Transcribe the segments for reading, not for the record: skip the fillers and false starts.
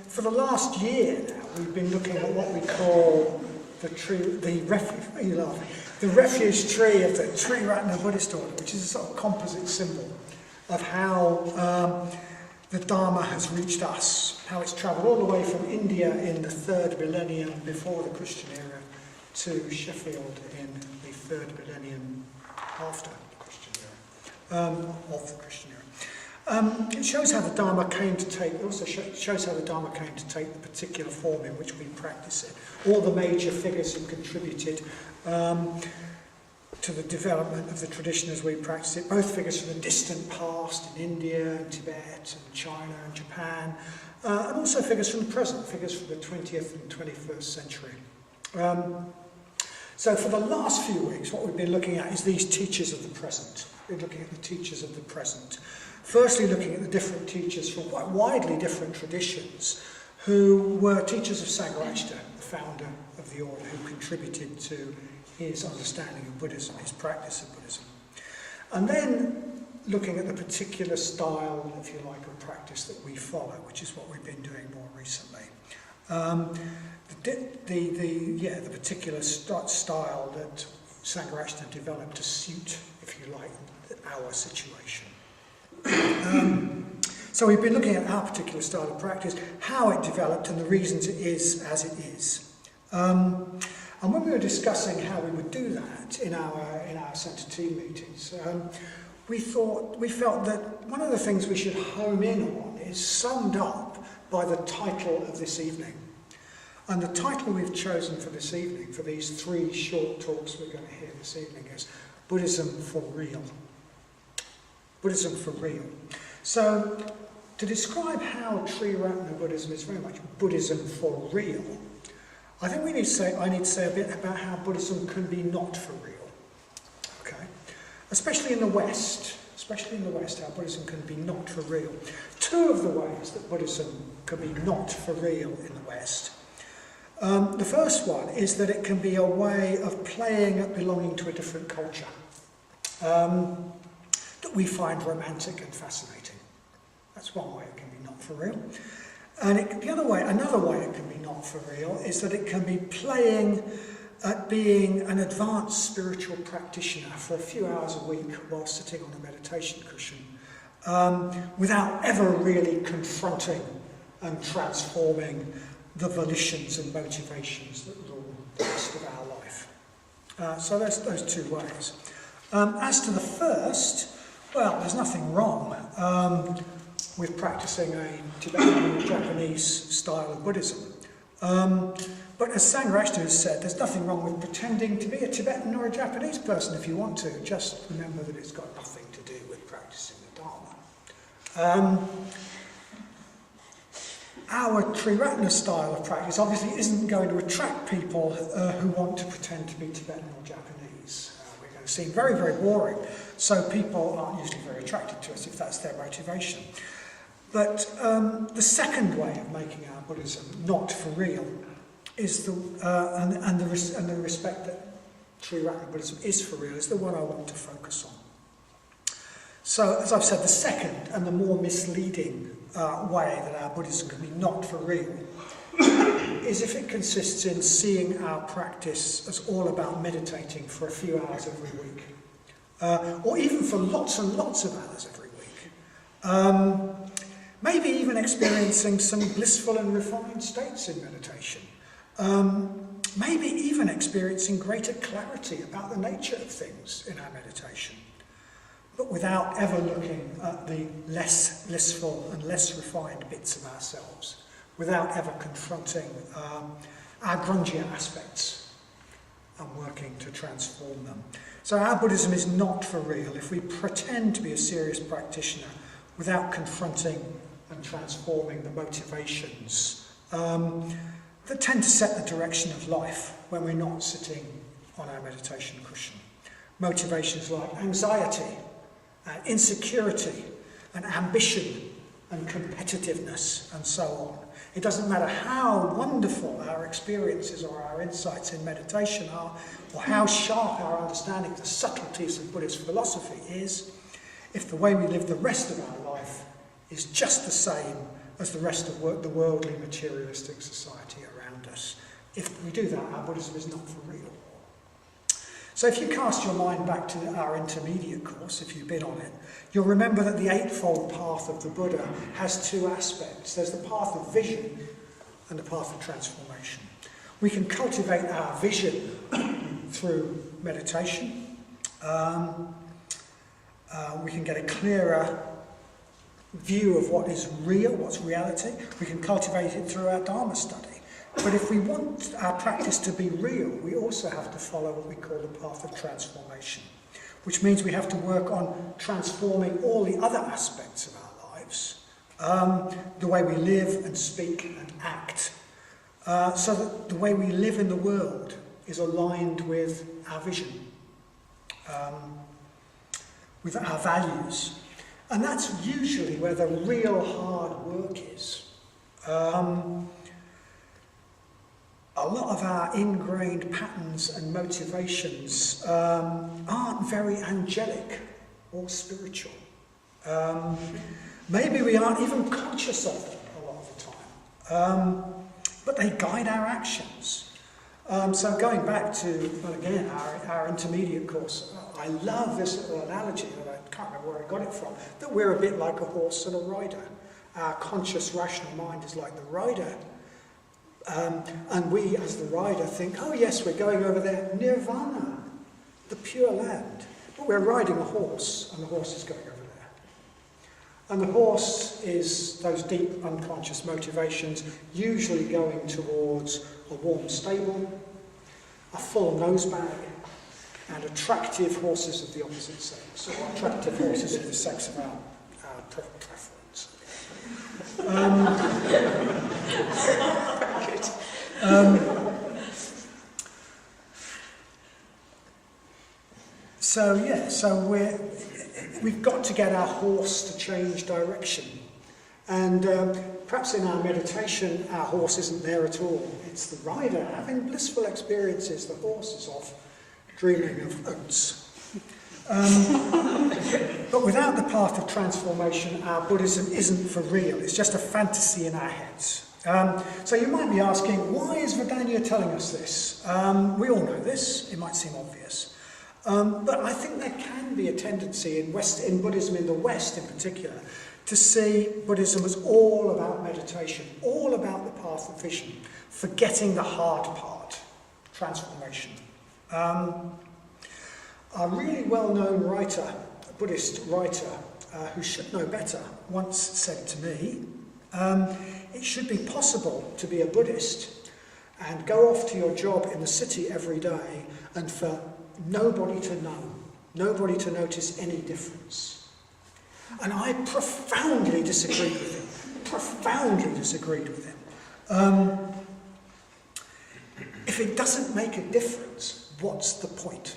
for the last year now, we've been looking at what we call the refuge tree of the Triratna Buddhist order, which is a sort of composite symbol of how the Dharma has reached us, how it's travelled all the way from India in the 3rd millennium before the Christian era to Sheffield in the 3rd millennium after the Christian era, of the Christian era. It shows how the Dharma came to take, it also shows how the Dharma came to take the particular form in which we practice it. All the major figures who contributed to the development of the tradition as we practice it, both figures from the distant past in India and Tibet and China and Japan, and also figures from the present, figures from the 20th and 21st century. So for the last few weeks, what we've been looking at is these teachers of the present. We're looking at the teachers of the present. Firstly, looking at the different teachers from quite widely different traditions who were teachers of Sangha, the founder of the order, who contributed to his understanding of Buddhism, his practice of Buddhism. And then looking at the particular style, if you like, of practice that we follow, which is what we've been doing more recently. The particular style that Sangha developed to suit, if you like, our situation. So we've been looking at our particular style of practice, how it developed and the reasons it is as it is. And when we were discussing how we would do that in our centre team meetings, we felt that one of the things we should home in on is summed up by the title of this evening. And the title we've chosen for this evening, for these 3 short talks we're going to hear this evening, is Buddhism for Real. Buddhism for Real. So, to describe how Triratna Buddhism is very much Buddhism for real, I think I need to say a bit about how Buddhism can be not for real. Okay? Especially in the West, how Buddhism can be not for real. 2 of the ways that Buddhism can be not for real in the West. The first one is that it can be a way of playing at belonging to a different culture that we find romantic and fascinating. That's one way it can be not for real. And another way it can be not for real is that it can be playing at being an advanced spiritual practitioner for a few hours a week while sitting on a meditation cushion, without ever really confronting and transforming the volitions and motivations that rule the rest of our life. So there's those 2 ways. As to the first, well, there's nothing wrong with practicing a Tibetan or Japanese style of Buddhism. But as Sangha has said, there's nothing wrong with pretending to be a Tibetan or a Japanese person if you want to. Just remember that it's got nothing to do with practicing the Dharma. Our Triratna style of practice obviously isn't going to attract people who want to pretend to be Tibetan or Japanese. We're going to seem very, very boring, so people aren't usually very attracted to us if that's their motivation. But the second way of making our Buddhism not for real is the respect that Triratna Buddhism is for real is the one I want to focus on. So, as I've said, the second and the more misleading way that our Buddhism can be not for real is if it consists in seeing our practice as all about meditating for a few hours every week, or even for lots and lots of hours every week. Maybe even experiencing some blissful and refined states in meditation. Maybe even experiencing greater clarity about the nature of things in our meditation, but without ever looking at the less blissful and less refined bits of ourselves, without ever confronting our grungier aspects and working to transform them. So our Buddhism is not for real if we pretend to be a serious practitioner without confronting and transforming the motivations that tend to set the direction of life when we're not sitting on our meditation cushion. Motivations like anxiety, and insecurity, and ambition, and competitiveness, and so on. It doesn't matter how wonderful our experiences or our insights in meditation are, or how sharp our understanding of the subtleties of Buddhist philosophy is, if the way we live the rest of our life is just the same as the rest of the worldly materialistic society around us. If we do that, our Buddhism is not for real. So if you cast your mind back to our intermediate course, if you've been on it, you'll remember that the Eightfold Path of the Buddha has two aspects. There's the path of vision and the path of transformation. We can cultivate our vision through meditation. We can get a clearer view of what is real, what's reality. We can cultivate it through our Dharma study. But if we want our practice to be real, we also have to follow what we call the path of transformation, which means we have to work on transforming all the other aspects of our lives, the way we live and speak and act, so that the way we live in the world is aligned with our vision, with our values. And that's usually where the real hard work is. A lot of our ingrained patterns and motivations aren't very angelic or spiritual. Maybe we aren't even conscious of them a lot of the time, but they guide our actions. So going back to, well, again, our intermediate course, I love this little analogy, and I can't remember where I got it from, that we're a bit like a horse and a rider. Our conscious, rational mind is like the rider. And we, as the rider, think, oh yes, we're going over there, nirvana, the pure land. But we're riding a horse, and the horse is going over there. And the horse is those deep unconscious motivations, usually going towards a warm stable, a full nose bag, and attractive horses of the opposite sex, or attractive horses of the sex of our preference. So we've got to get our horse to change direction, and perhaps in our meditation our horse isn't there at all. It's the rider having blissful experiences. The horse is off dreaming of oats. But without the path of transformation, our Buddhism isn't for real. It's just a fantasy in our heads. So you might be asking, why is Vadanya telling us this? We all know this, it might seem obvious. But I think there can be a tendency in Buddhism in the West in particular, to see Buddhism as all about meditation, all about the path of vision, forgetting the hard part, transformation. A really well-known writer, a Buddhist writer, who should know better, once said to me, it should be possible to be a Buddhist and go off to your job in the city every day and for nobody to know, nobody to notice any difference. And I profoundly disagreed with him, If it doesn't make a difference, what's the point?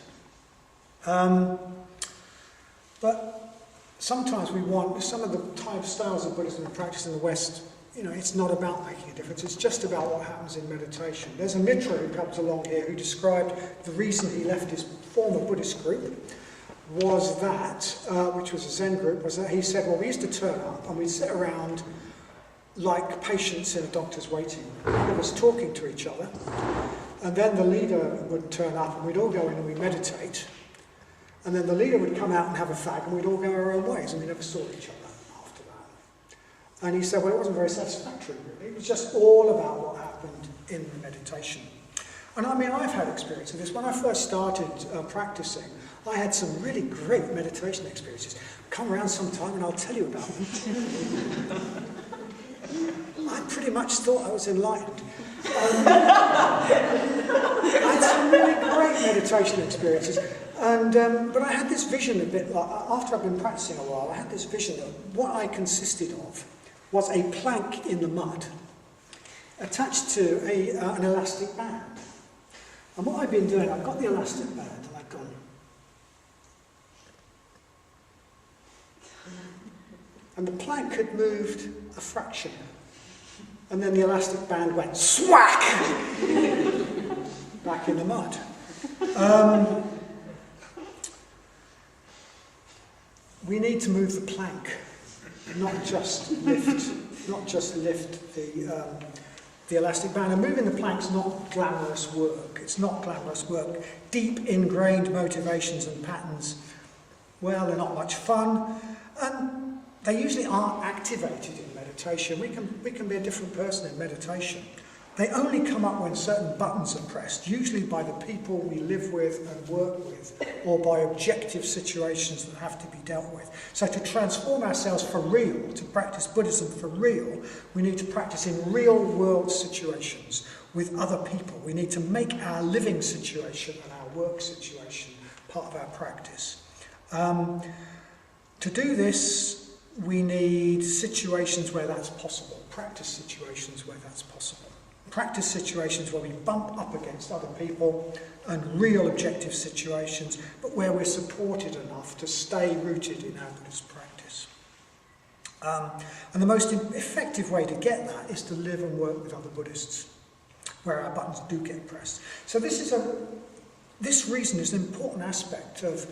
But sometimes we want, some of the type styles of Buddhism and practice in the West, it's not about making a difference, it's just about what happens in meditation. There's a Mitra who comes along here who described the reason he left his former Buddhist group was that, which was a Zen group, was that he said, well, we used to turn up and we'd sit around like patients in a doctor's waiting room. All of us talking to each other, and then the leader would turn up and we'd all go in and we'd meditate. And then the leader would come out and have a fag and we'd all go our own ways and we never saw each other after that. And he said, well, it wasn't very satisfactory really. It was just all about what happened in the meditation. And I mean, I've had experience of this. When I first started practicing, I had some really great meditation experiences. Come around sometime and I'll tell you about them. I pretty much thought I was enlightened. I had some really great meditation experiences. And but I had this vision a bit like, after I'd been practicing a while, I had this vision that what I consisted of was a plank in the mud attached to an elastic band. And what I've been doing, I've got the elastic band and I've gone. And the plank had moved a fraction. And then the elastic band went swack back in the mud. We need to move the plank, not just lift not just lift the elastic band. And moving the plank's not glamorous work. It's not glamorous work. Deep ingrained motivations and patterns, well, they're not much fun, and they usually aren't activated in meditation. We can be a different person in meditation. They only come up when certain buttons are pressed, usually by the people we live with and work with, or by objective situations that have to be dealt with. So to transform ourselves for real, to practice Buddhism for real, we need to practice in real world situations with other people. We need to make our living situation and our work situation part of our practice. To do this, we need situations where that's possible, practice situations where that's possible. Practice situations where we bump up against other people and real objective situations, but where we're supported enough to stay rooted in our Buddhist practice. And the most effective way to get that is to live and work with other Buddhists, where our buttons do get pressed. So this reason is an important aspect of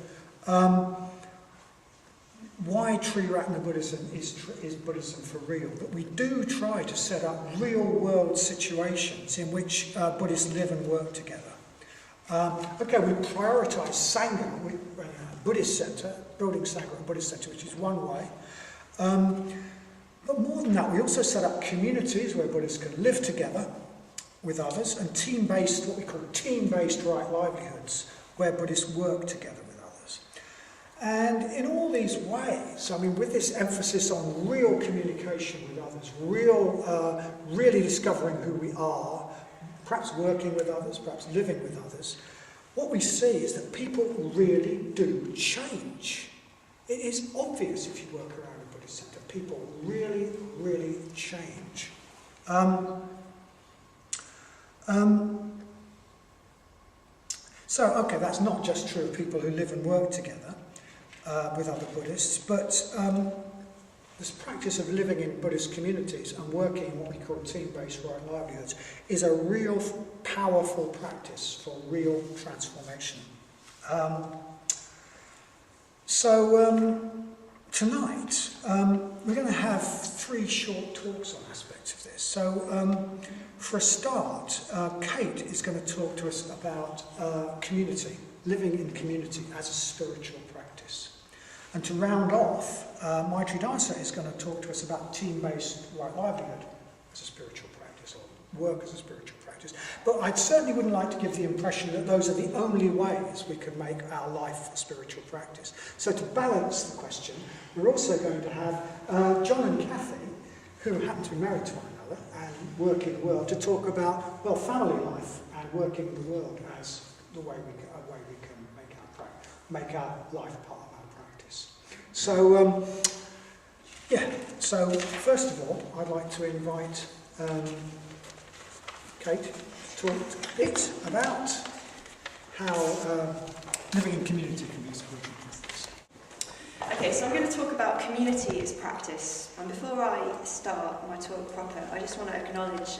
why Triratna Buddhism is Buddhism for real. But we do try to set up real-world situations in which Buddhists live and work together. Okay, we prioritise sangha, Buddhist centre, building sangha and Buddhist centre, which is one way. But more than that, we also set up communities where Buddhists can live together with others, and team-based, what we call team-based right livelihoods, where Buddhists work together with others. And in all these ways, I mean, with this emphasis on real communication with others, really discovering who we are, perhaps working with others, perhaps living with others, what we see is that people really do change. It is obvious if you work around a Buddhist centre, people really, really change. So, okay, that's not just true of people who live and work together with other Buddhists, but this practice of living in Buddhist communities and working in what we call team-based right livelihoods is a real powerful practice for real transformation. Tonight, we're going to have 3 short talks on aspects of this. So, for a start, Kate is going to talk to us about community, living in community as a spiritual practice. And to round off, Maitridasa is going to talk to us about team-based right livelihood as a spiritual practice, or work as a spiritual practice. But I certainly wouldn't like to give the impression that those are the only ways we can make our life a spiritual practice. So to balance the question, we're also going to have John and Cathy, who happen to be married to one another and work in the world, to talk about, well, family life and working in the world as the way we can make our life part of our practice. So, so first of all, I'd like to invite Kate to talk a bit about how living in community can be a spiritual practice. Okay, so I'm going to talk about community as practice. And before I start my talk proper, I just want to acknowledge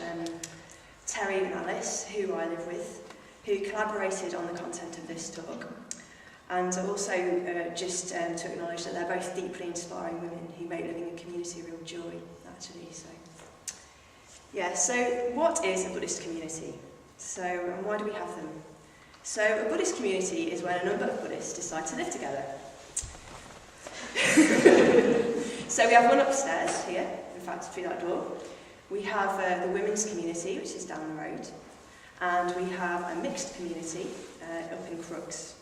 Terry and Alice, who I live with, who collaborated on the content of this talk. And also just to acknowledge that they're both deeply inspiring women who make living in community a real joy, actually. So what is a Buddhist community? And why do we have them? So a Buddhist community is when a number of Buddhists decide to live together. So we have one upstairs here, in fact, through that door. We have the women's community, which is down the road. And we have a mixed community up in Crooks.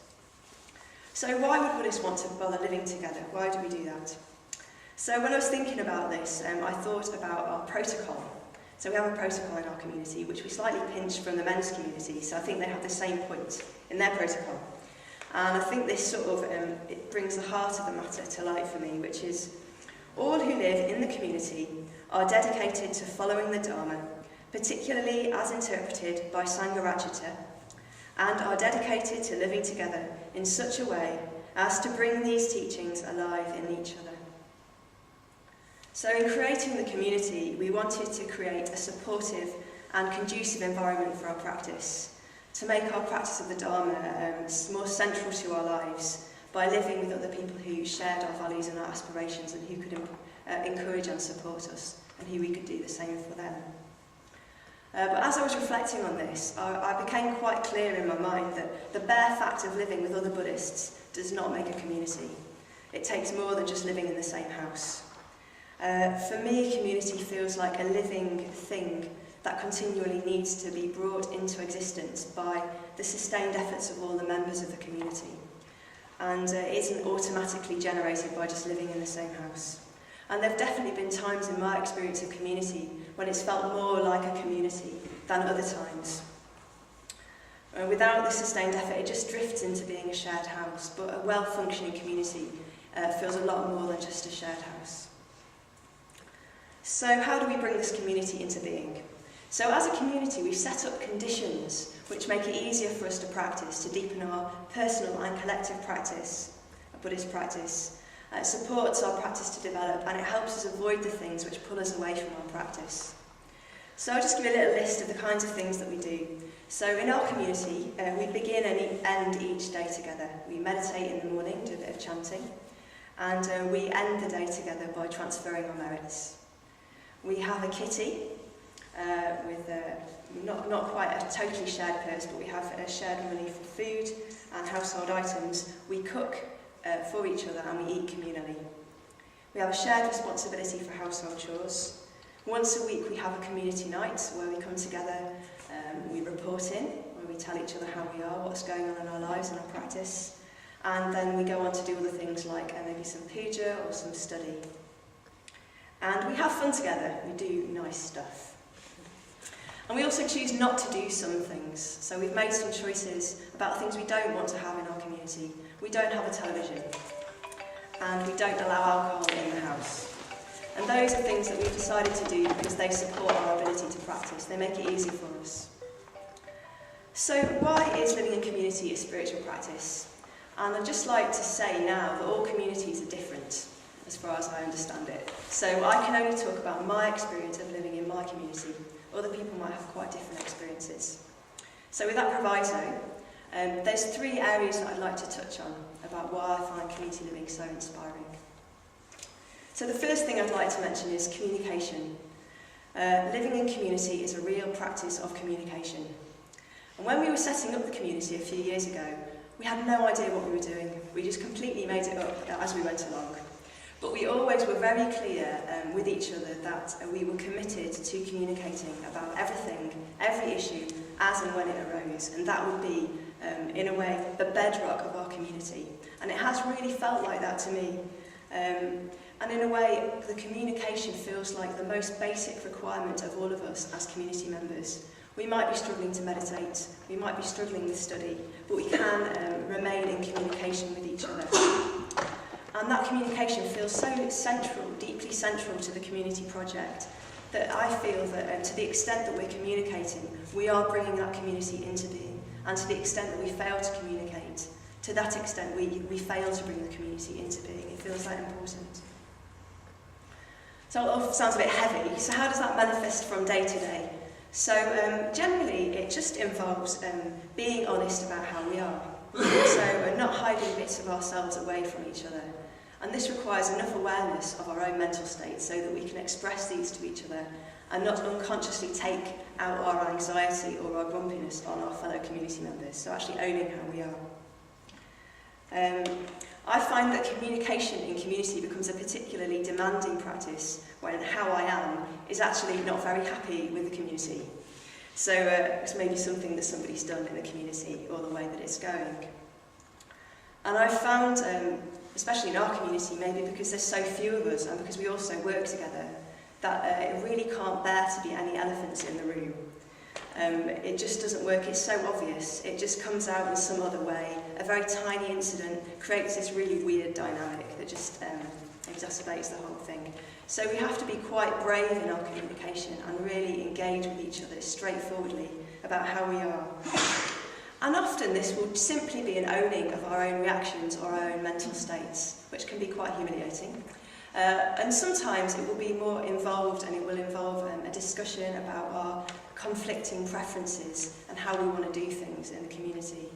So why would Buddhists want to bother living together? Why do we do that? So when I was thinking about this, I thought about our protocol. So we have a protocol in our community, which we slightly pinched from the men's community, so I think they have the same point in their protocol. And I think this sort of, it brings the heart of the matter to light for me, which is, all who live in the community are dedicated to following the Dharma, particularly as interpreted by Sangha, and are dedicated to living together in such a way as to bring these teachings alive in each other. So in creating the community, we wanted to create a supportive and conducive environment for our practice, to make our practice of the Dharma more central to our lives by living with other people who shared our values and our aspirations and who could encourage and support us and who we could do the same for them. But as I was reflecting on this, I became quite clear in my mind that the bare fact of living with other Buddhists does not make a community. It takes more than just living in the same house. For me, community feels like a living thing that continually needs to be brought into existence by the sustained efforts of all the members of the community. And it isn't automatically generated by just living in the same house. And there have definitely been times in my experience of community when it's felt more like a community than other times. Without the sustained effort, it just drifts into being a shared house, but a well-functioning community feels a lot more than just a shared house. So how do we bring this community into being? So as a community, we've set up conditions which make it easier for us to practice, to deepen our personal and collective practice, a Buddhist practice. It supports our practice to develop, and it helps us avoid the things which pull us away from our practice. So I'll just give you a little list of the kinds of things that we do. So in our community, we begin and end each day together. We meditate in the morning, do a bit of chanting, and we end the day together by transferring our merits. We have a kitty with not quite a totally shared purse, but we have shared money for food and household items. We cook for each other and we eat communally. We have a shared responsibility for household chores. Once a week we have a community night where we come together, we report in, where we tell each other how we are, what's going on in our lives and our practice, and then we go on to do other things like maybe some puja or some study. And we have fun together, we do nice stuff. And we also choose not to do some things. So we've made some choices about things we don't want to have in our community. We don't have a television, and we don't allow alcohol in the house. And those are things that we've decided to do because they support our ability to practice. They make it easy for us. So why is living in community a spiritual practice? And I'd just like to say now that all communities are different, as far as I understand it. So I can only talk about my experience of living in my community. Other people might have quite different experiences. So with that proviso, there's 3 areas that I'd like to touch on about why I find community living so inspiring. So the first thing I'd like to mention is communication. Living in community is a real practice of communication. And when we were setting up the community a few years ago, we had no idea what we were doing. We just completely made it up as we went along. But we always were very clear with each other that we were committed to communicating about everything, every issue, as and when it arose. And that would be, in a way, the bedrock of our community. And it has really felt like that to me. And in a way, the communication feels like the most basic requirement of all of us as community members. We might be struggling to meditate, we might be struggling with study, but we can remain in communication with each other. And that communication feels so central, deeply central to the community project, that I feel that to the extent that we're communicating, we are bringing that community into being. And to the extent that we fail to communicate, to that extent we fail to bring the community into being. It feels that important. So it all sounds a bit heavy. So how does that manifest from day to day? So generally it just involves being honest about how we are. So not hiding bits of ourselves away from each other. And this requires enough awareness of our own mental state so that we can express these to each other and not unconsciously take out our anxiety or our grumpiness on our fellow community members. So actually owning how we are. I find that communication in community becomes a particularly demanding practice when how I am is actually not very happy with the community. So it's maybe something that somebody's done in the community or the way that it's going. And I've found, especially in our community, maybe because there's so few of us and because we also work together, that it really can't bear to be any elephants in the room. It just doesn't work, it's so obvious, it just comes out in some other way. A very tiny incident creates this really weird dynamic that just exacerbates the whole thing. So we have to be quite brave in our communication and really engage with each other straightforwardly about how we are. And often this will simply be an owning of our own reactions or our own mental states, which can be quite humiliating. And sometimes it will be more involved and it will involve a discussion about our conflicting preferences and how we want to do things in the community.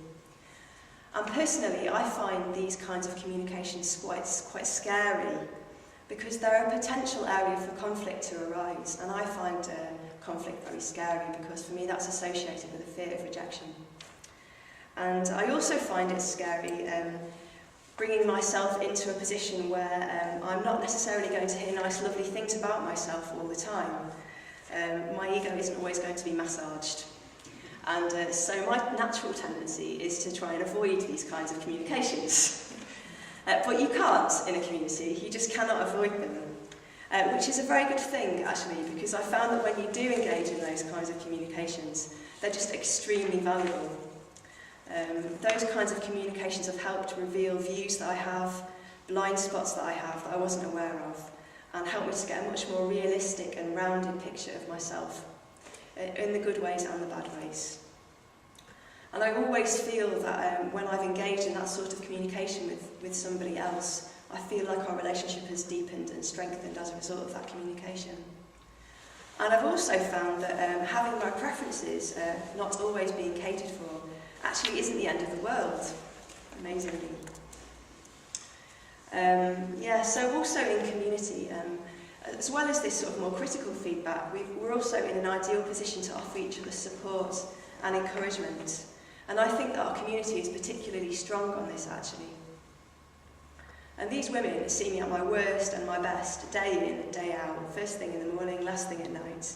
And personally, I find these kinds of communications quite scary because they're a potential area for conflict to arise, and I find conflict very scary because for me that's associated with a fear of rejection. And I also find it scary bringing myself into a position where I'm not necessarily going to hear nice, lovely things about myself all the time. My ego isn't always going to be massaged. And so my natural tendency is to try and avoid these kinds of communications. But you can't in a community, you just cannot avoid them. Which is a very good thing, actually, because I found that when you do engage in those kinds of communications, they're just extremely valuable. Those kinds of communications have helped reveal views that I have, blind spots that I have that I wasn't aware of, and helped me to get a much more realistic and rounded picture of myself, in the good ways and the bad ways. And I always feel that when I've engaged in that sort of communication with somebody else, I feel like our relationship has deepened and strengthened as a result of that communication. And I've also found that having my preferences not always being catered for actually isn't the end of the world, amazingly. So also in community, as well as this sort of more critical feedback, we're also in an ideal position to offer each other support and encouragement. And I think that our community is particularly strong on this, actually. And these women see me at my worst and my best, day in and day out, first thing in the morning, last thing at night.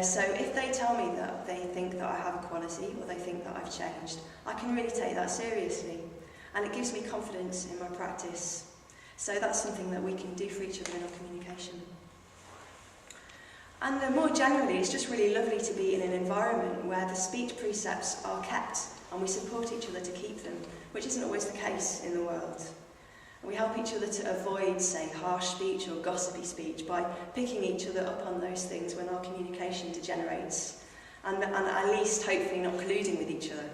So if they tell me that they think that I have a quality or they think that I've changed, I can really take that seriously. And it gives me confidence in my practice. So that's something that we can do for each other in our communication. And more generally, it's just really lovely to be in an environment where the speech precepts are kept and we support each other to keep them, which isn't always the case in the world. We help each other to avoid, say, harsh speech or gossipy speech by picking each other up on those things when our communication degenerates, and at least hopefully not colluding with each other.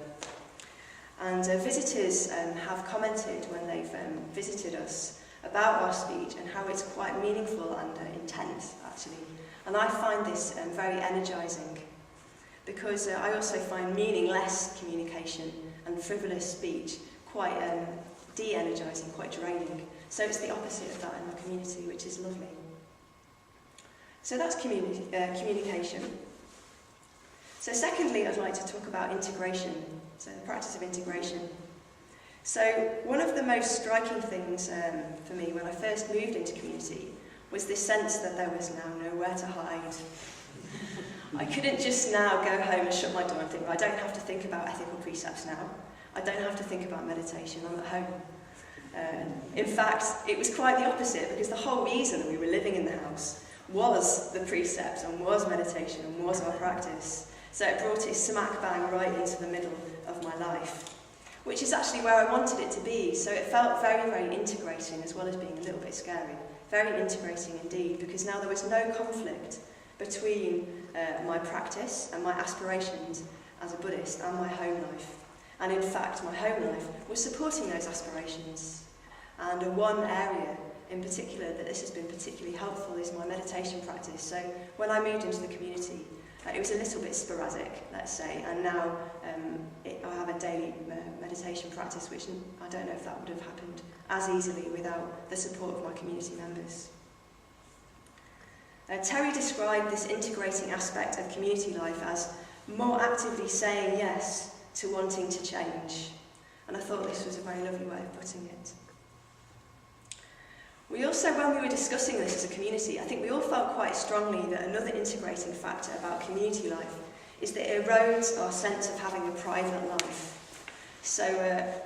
And visitors have commented when they've visited us about our speech and how it's quite meaningful and intense, actually. And I find this very energising, because I also find meaningless communication and frivolous speech quite de-energising, quite draining. So it's the opposite of that in our community, which is lovely. So that's communication. So secondly, I'd like to talk about integration, so the practice of integration. So one of the most striking things for me when I first moved into community was this sense that there was now nowhere to hide. I couldn't just now go home and shut my door and think, well, I don't have to think about ethical precepts now. I don't have to think about meditation, I'm at home. In fact, it was quite the opposite, because the whole reason we were living in the house was the precepts and was meditation and was our practice. So it brought it smack bang right into the middle of my life, which is actually where I wanted it to be. So it felt very, very integrating, as well as being a little bit scary. Very integrating indeed, because now there was no conflict between my practice and my aspirations as a Buddhist and my home life. And in fact, my home life was supporting those aspirations. And one area in particular that this has been particularly helpful is my meditation practice. So when I moved into the community, it was a little bit sporadic, let's say, and now I have a daily meditation practice, which I don't know if that would have happened as easily without the support of my community members. Terry described this integrating aspect of community life as more actively saying yes to wanting to change. And I thought this was a very lovely way of putting it. We also, when we were discussing this as a community, I think we all felt quite strongly that another integrating factor about community life is that it erodes our sense of having a private life. So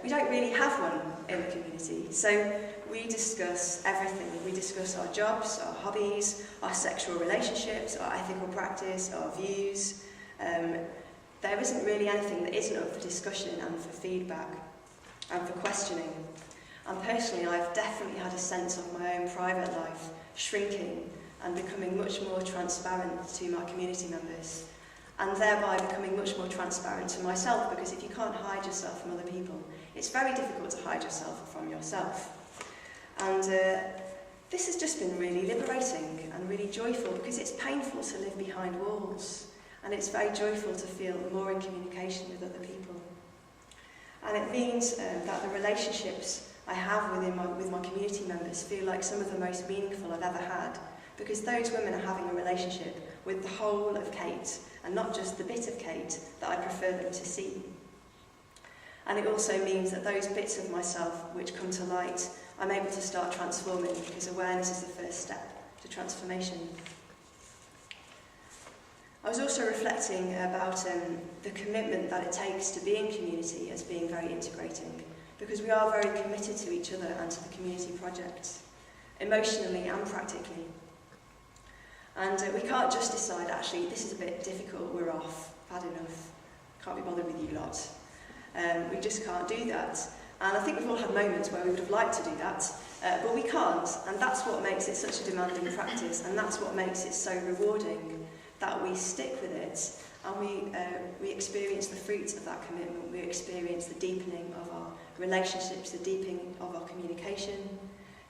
we don't really have one in the community. So we discuss everything. We discuss our jobs, our hobbies, our sexual relationships, our ethical practice, our views. There isn't really anything that isn't up for discussion and for feedback and for questioning. And personally, I've definitely had a sense of my own private life shrinking and becoming much more transparent to my community members, and thereby becoming much more transparent to myself, because if you can't hide yourself from other people, it's very difficult to hide yourself from yourself. And this has just been really liberating and really joyful, because it's painful to live behind walls, and it's very joyful to feel more in communication with other people. And it means that the relationships I have with my community members feel like some of the most meaningful I've ever had, because those women are having a relationship with the whole of Kate, and not just the bit of Kate that I prefer them to see. And it also means that those bits of myself which come to light, I'm able to start transforming, because awareness is the first step to transformation. I was also reflecting about the commitment that it takes to be in community as being very integrating, because we are very committed to each other and to the community project, emotionally and practically. And we can't just decide, actually, this is a bit difficult, we're off, I've had enough, can't be bothered with you lot. We just can't do that. And I think we've all had moments where we would have liked to do that, but we can't. And that's what makes it such a demanding practice, and that's what makes it so rewarding, that we stick with it, and we experience the fruits of that commitment. We experience the deepening of our relationships, the deepening of our communication,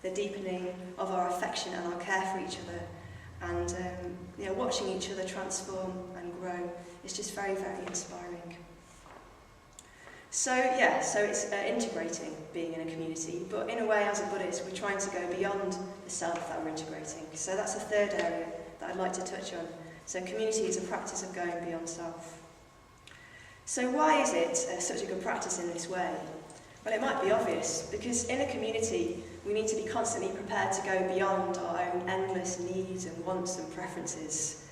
the deepening of our affection and our care for each other. And watching each other transform and grow is just very, very inspiring. So it's integrating being in a community, but in a way, as a Buddhist, we're trying to go beyond the self that we're integrating. So that's a third area that I'd like to touch on. So community is a practice of going beyond self. So why is it such a good practice in this way? Well, it might be obvious, because in a community, we need to be constantly prepared to go beyond our own endless needs and wants and preferences.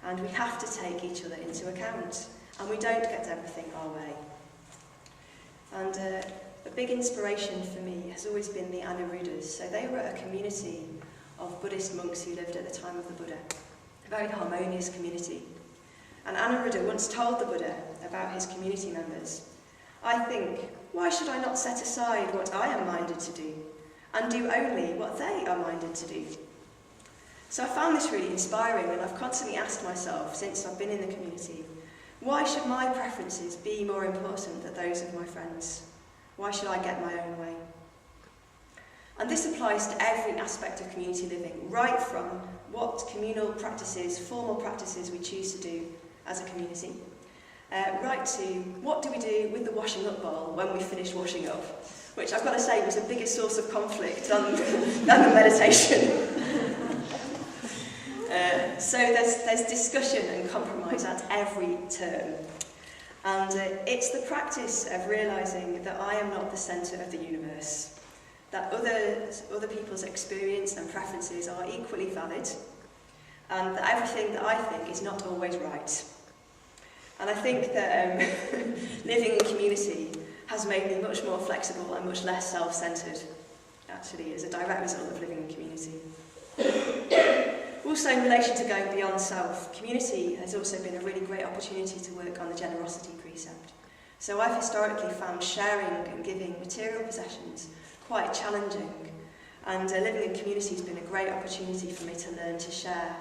And we have to take each other into account, and we don't get everything our way. And a big inspiration for me has always been the Anuruddhas. So they were a community of Buddhist monks who lived at the time of the Buddha. A very harmonious community. And Anuruddha once told the Buddha about his community members, "I think, why should I not set aside what I am minded to do, and do only what they are minded to do?" So I found this really inspiring, and I've constantly asked myself since I've been in the community, why should my preferences be more important than those of my friends? Why should I get my own way? And this applies to every aspect of community living, right from what communal practices, formal practices we choose to do as a community, right to what do we do with the washing up bowl when we finish washing up, which I've got to say was a bigger source of conflict than the meditation. So there's discussion and compromise at every turn. And it's the practice of realising that I am not the centre of the universe, that other people's experience and preferences are equally valid, and that everything that I think is not always right. And I think that living in community has made me much more flexible and much less self-centred, actually, as a direct result of living in community. Also, in relation to going beyond self, community has also been a really great opportunity to work on the generosity precept. So I've historically found sharing and giving material possessions quite challenging, and living in community has been a great opportunity for me to learn to share,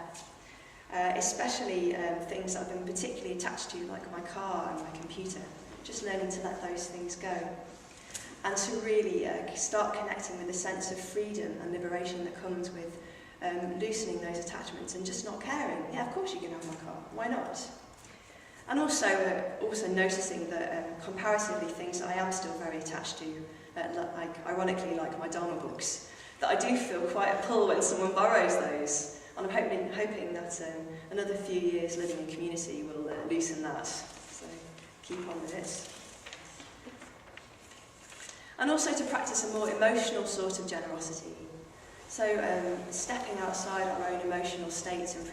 especially things that I've been particularly attached to, like my car and my computer, just learning to let those things go, and to really start connecting with a sense of freedom and liberation that comes with loosening those attachments and just not caring. Yeah, of course you can have my car, why not? And also noticing that comparatively things that I am still very attached to, ironically like my Dharma books, that I do feel quite a pull when someone borrows those. And I'm hoping that another few years living in community will loosen that. So keep on with it. And also to practice a more emotional sort of generosity. So stepping outside our own emotional states and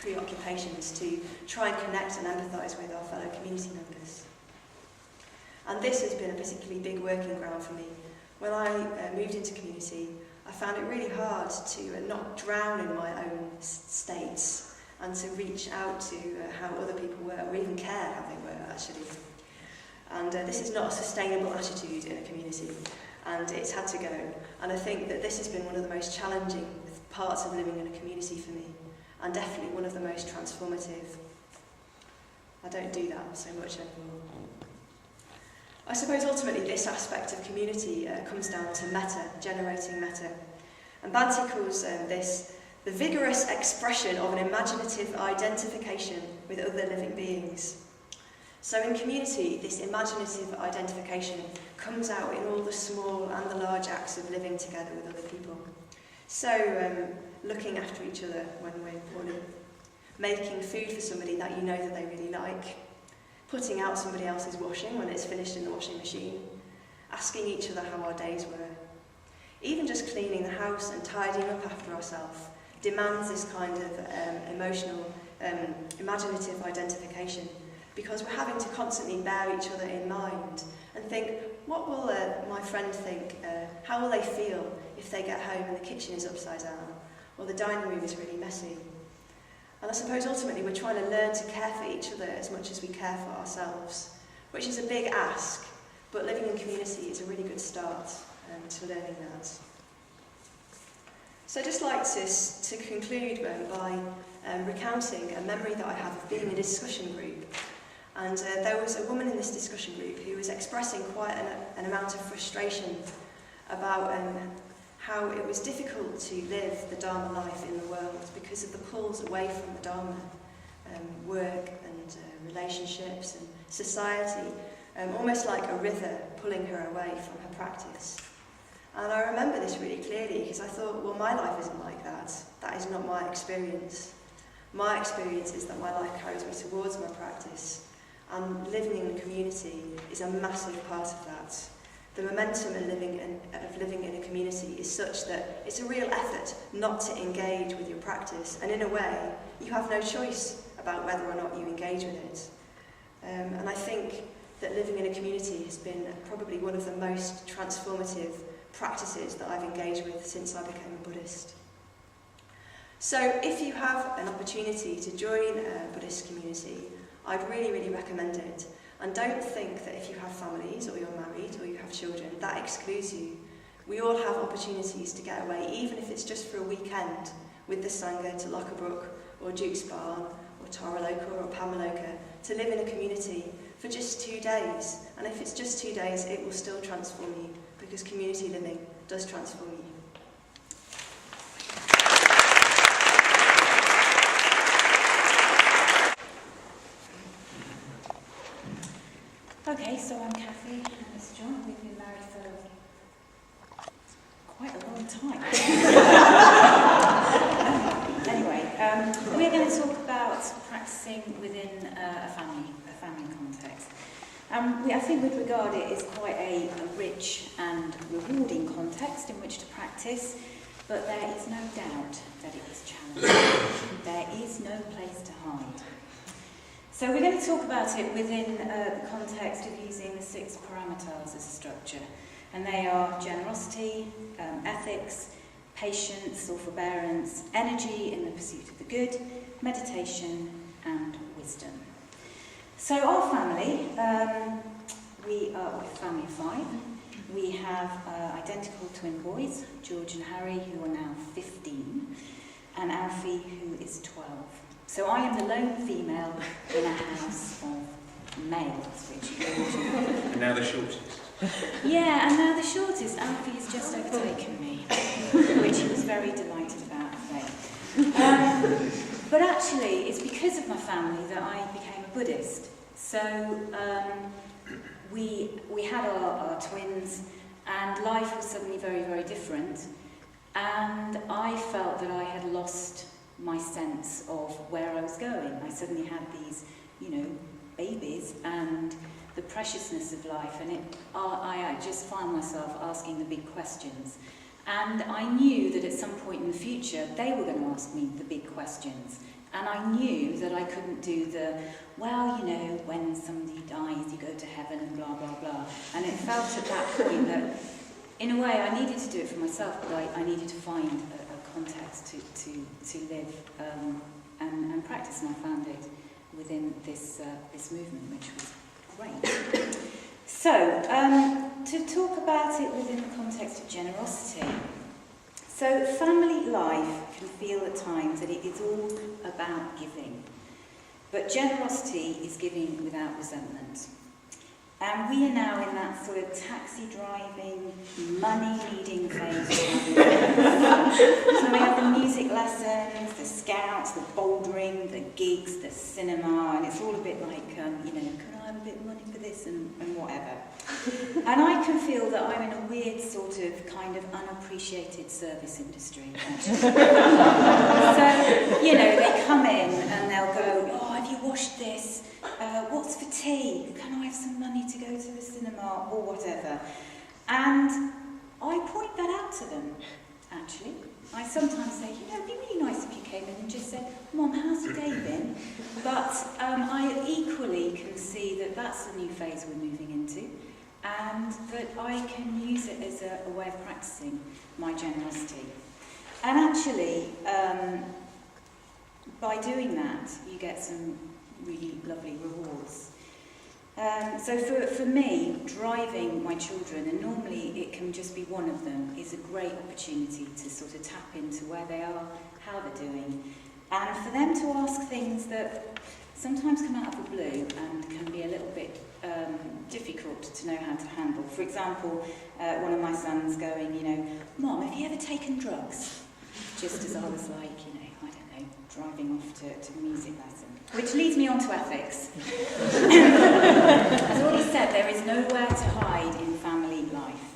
preoccupations to try and connect and empathise with our fellow community members. And this has been a particularly big working ground for me. When I moved into community, I found it really hard to not drown in my own states and to reach out to how other people were, or even care how they were, actually. And this is not a sustainable attitude in a community, and it's had to go. And I think that this has been one of the most challenging parts of living in a community for me, and definitely one of the most transformative. I don't do that so much anymore. I suppose ultimately this aspect of community comes down to metta, generating metta. And Bhante calls this the vigorous expression of an imaginative identification with other living beings. So in community, this imaginative identification comes out in all the small and the large acts of living together with other people. So looking after each other when we're poorly, making food for somebody that you know that they really like, putting out somebody else's washing when it's finished in the washing machine, asking each other how our days were. Even just cleaning the house and tidying up after ourselves demands this kind of emotional, imaginative identification, because we're having to constantly bear each other in mind and think, what will my friend think? How will they feel if they get home and the kitchen is upside down, or the dining room is really messy? And I suppose ultimately we're trying to learn to care for each other as much as we care for ourselves, which is a big ask, but living in community is a really good start to learning that. So I'd just like to conclude by recounting a memory that I have of being in a discussion group. And there was a woman in this discussion group who was expressing quite an amount of frustration about how it was difficult to live the Dharma life in the world because of the pulls away from the Dharma, work and relationships and society, almost like a river pulling her away from her practice. And I remember this really clearly because I thought, well, my life isn't like that. That is not my experience. My experience is that my life carries me towards my practice, and living in a community is a massive part of that. The momentum of living in a community is such that it's a real effort not to engage with your practice, and in a way, you have no choice about whether or not you engage with it. And I think that living in a community has been probably one of the most transformative practices that I've engaged with since I became a Buddhist. So if you have an opportunity to join a Buddhist community, I'd really, really recommend it. And don't think that if you have families, or you're married, or you have children, that excludes you. We all have opportunities to get away, even if it's just for a weekend, with the sangha to Lockabrook, or Duke's Barn, or Taraloka, or Pamaloka, to live in a community for just 2 days. And if it's just 2 days, it will still transform you, because community living does transform you. Okay, so I'm Cathy, and this is John. We've been married for quite a long time. Anyway, we're going to talk about practicing within a family context. I think we'd regard it as quite a rich and rewarding context in which to practice, but there is no doubt that it is challenging. There is no place to hide. So we're going to talk about it within the context of using the 6 parameters as a structure. And they are generosity, ethics, patience or forbearance, energy in the pursuit of the good, meditation and wisdom. So our family, we're a family of 5. We have identical twin boys, George and Harry, who are now 15, and Alfie, who is 12. So I am the lone female in a house of males, which And now the shortest. Yeah, and now the shortest. Alfie has just overtaken me, which he was very delighted about, I think. But actually, it's because of my family that I became a Buddhist. So we had our twins, and life was suddenly very, very different. And I felt that I had lost my sense of where I was going. I suddenly had these, babies and the preciousness of life, and I just found myself asking the big questions. And I knew that at some point in the future, they were going to ask me the big questions. And I knew that I couldn't do the, when somebody dies, you go to heaven and blah, blah, blah. And it felt at that point that, in a way, I needed to do it for myself, but I needed to find a context to live and practice, and I found it within this movement, which was great. So, to talk about it within the context of generosity. So, family life can feel at times that it is all about giving, but generosity is giving without resentment. And we are now in that sort of taxi-driving, money-needing phase. So we have the music lessons, the scouts, the bouldering, the gigs, the cinema, and it's all a bit like, can I this and whatever. And I can feel that I'm in a weird sort of kind of unappreciated service industry. So, you know, they come in and they'll go, oh, have you washed this? What's for tea? Can I have some money to go to the cinema or whatever? And I point that out to them, actually. I sometimes say, you know, it'd be really nice if you came in and just said, Mom, how's your day been? But I equally can see that that's a new phase we're moving into, and that I can use it as a way of practicing my generosity. And actually, by doing that, you get some really lovely rewards. So for me, driving my children, and normally it can just be one of them, is a great opportunity to sort of tap into where they are, how they're doing, and for them to ask things that sometimes come out of the blue and can be a little bit difficult to know how to handle. For example, one of my sons going, you know, Mom, have you ever taken drugs? Just as I was like, you know, I don't know, driving off to a music lesson. Which leads me on to ethics. As already said, there is nowhere to hide in family life.